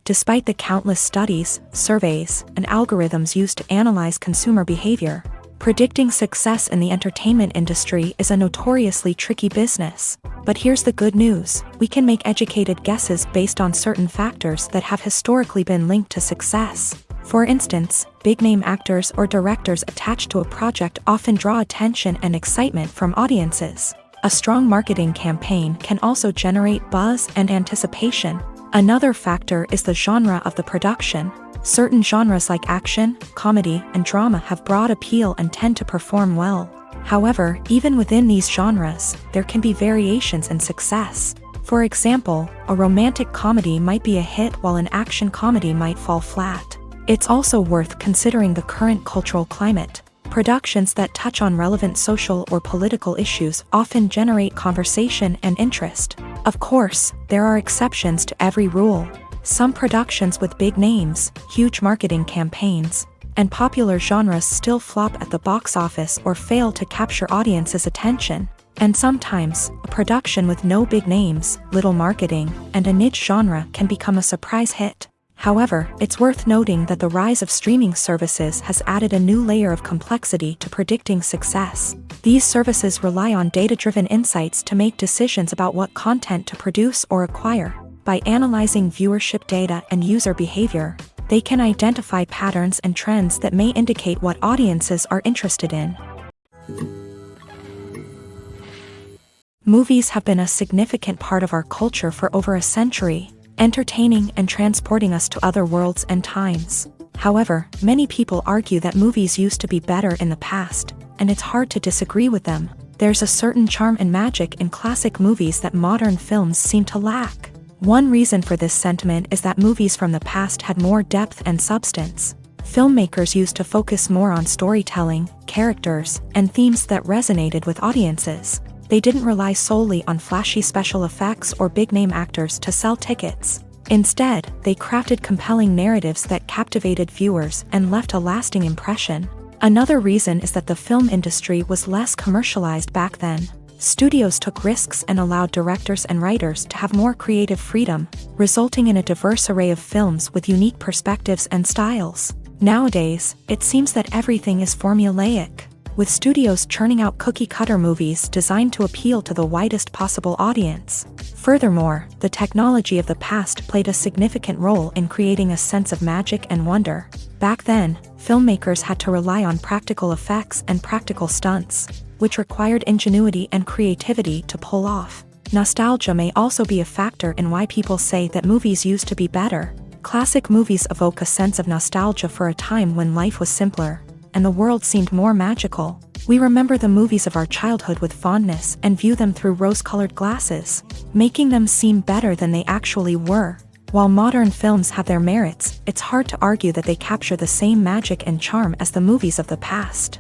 Despite the countless studies, surveys, and algorithms used to analyze consumer behavior, predicting success in the entertainment industry is a notoriously tricky business. But here's the good news: we can make educated guesses based on certain factors that have historically been linked to success. For instance, big-name actors or directors attached to a project often draw attention and excitement from audiences. A strong marketing campaign can also generate buzz and anticipation. Another factor is the genre of the production. Certain genres like action, comedy, and drama have broad appeal and tend to perform well. However, even within these genres, there can be variations in success. For example, a romantic comedy might be a hit while an action comedy might fall flat. It's also worth considering the current cultural climate. Productions that touch on relevant social or political issues often generate conversation and interest. Of course, there are exceptions to every rule. Some productions with big names, huge marketing campaigns, and popular genres still flop at the box office or fail to capture audiences' attention. And sometimes, a production with no big names, little marketing, and a niche genre can become a surprise hit. However, it's worth noting that the rise of streaming services has added a new layer of complexity to predicting success. These services rely on data-driven insights to make decisions about what content to produce or acquire. By analyzing viewership data and user behavior, they can identify patterns and trends that may indicate what audiences are interested in. Movies have been a significant part of our culture for over a century, entertaining and transporting us to other worlds and times. However, many people argue that movies used to be better in the past, and it's hard to disagree with them. There's a certain charm and magic in classic movies that modern films seem to lack. One reason for this sentiment is that movies from the past had more depth and substance. Filmmakers used to focus more on storytelling, characters, and themes that resonated with audiences. They didn't rely solely on flashy special effects or big-name actors to sell tickets. Instead, they crafted compelling narratives that captivated viewers and left a lasting impression. Another reason is that the film industry was less commercialized back then. Studios took risks and allowed directors and writers to have more creative freedom, resulting in a diverse array of films with unique perspectives and styles. Nowadays, it seems that everything is formulaic, with studios churning out cookie-cutter movies designed to appeal to the widest possible audience. Furthermore, the technology of the past played a significant role in creating a sense of magic and wonder. Back then, filmmakers had to rely on practical effects and practical stunts, which required ingenuity and creativity to pull off. Nostalgia may also be a factor in why people say that movies used to be better. Classic movies evoke a sense of nostalgia for a time when life was simpler, and the world seemed more magical. We remember the movies of our childhood with fondness and view them through rose-colored glasses, making them seem better than they actually were. While modern films have their merits, it's hard to argue that they capture the same magic and charm as the movies of the past.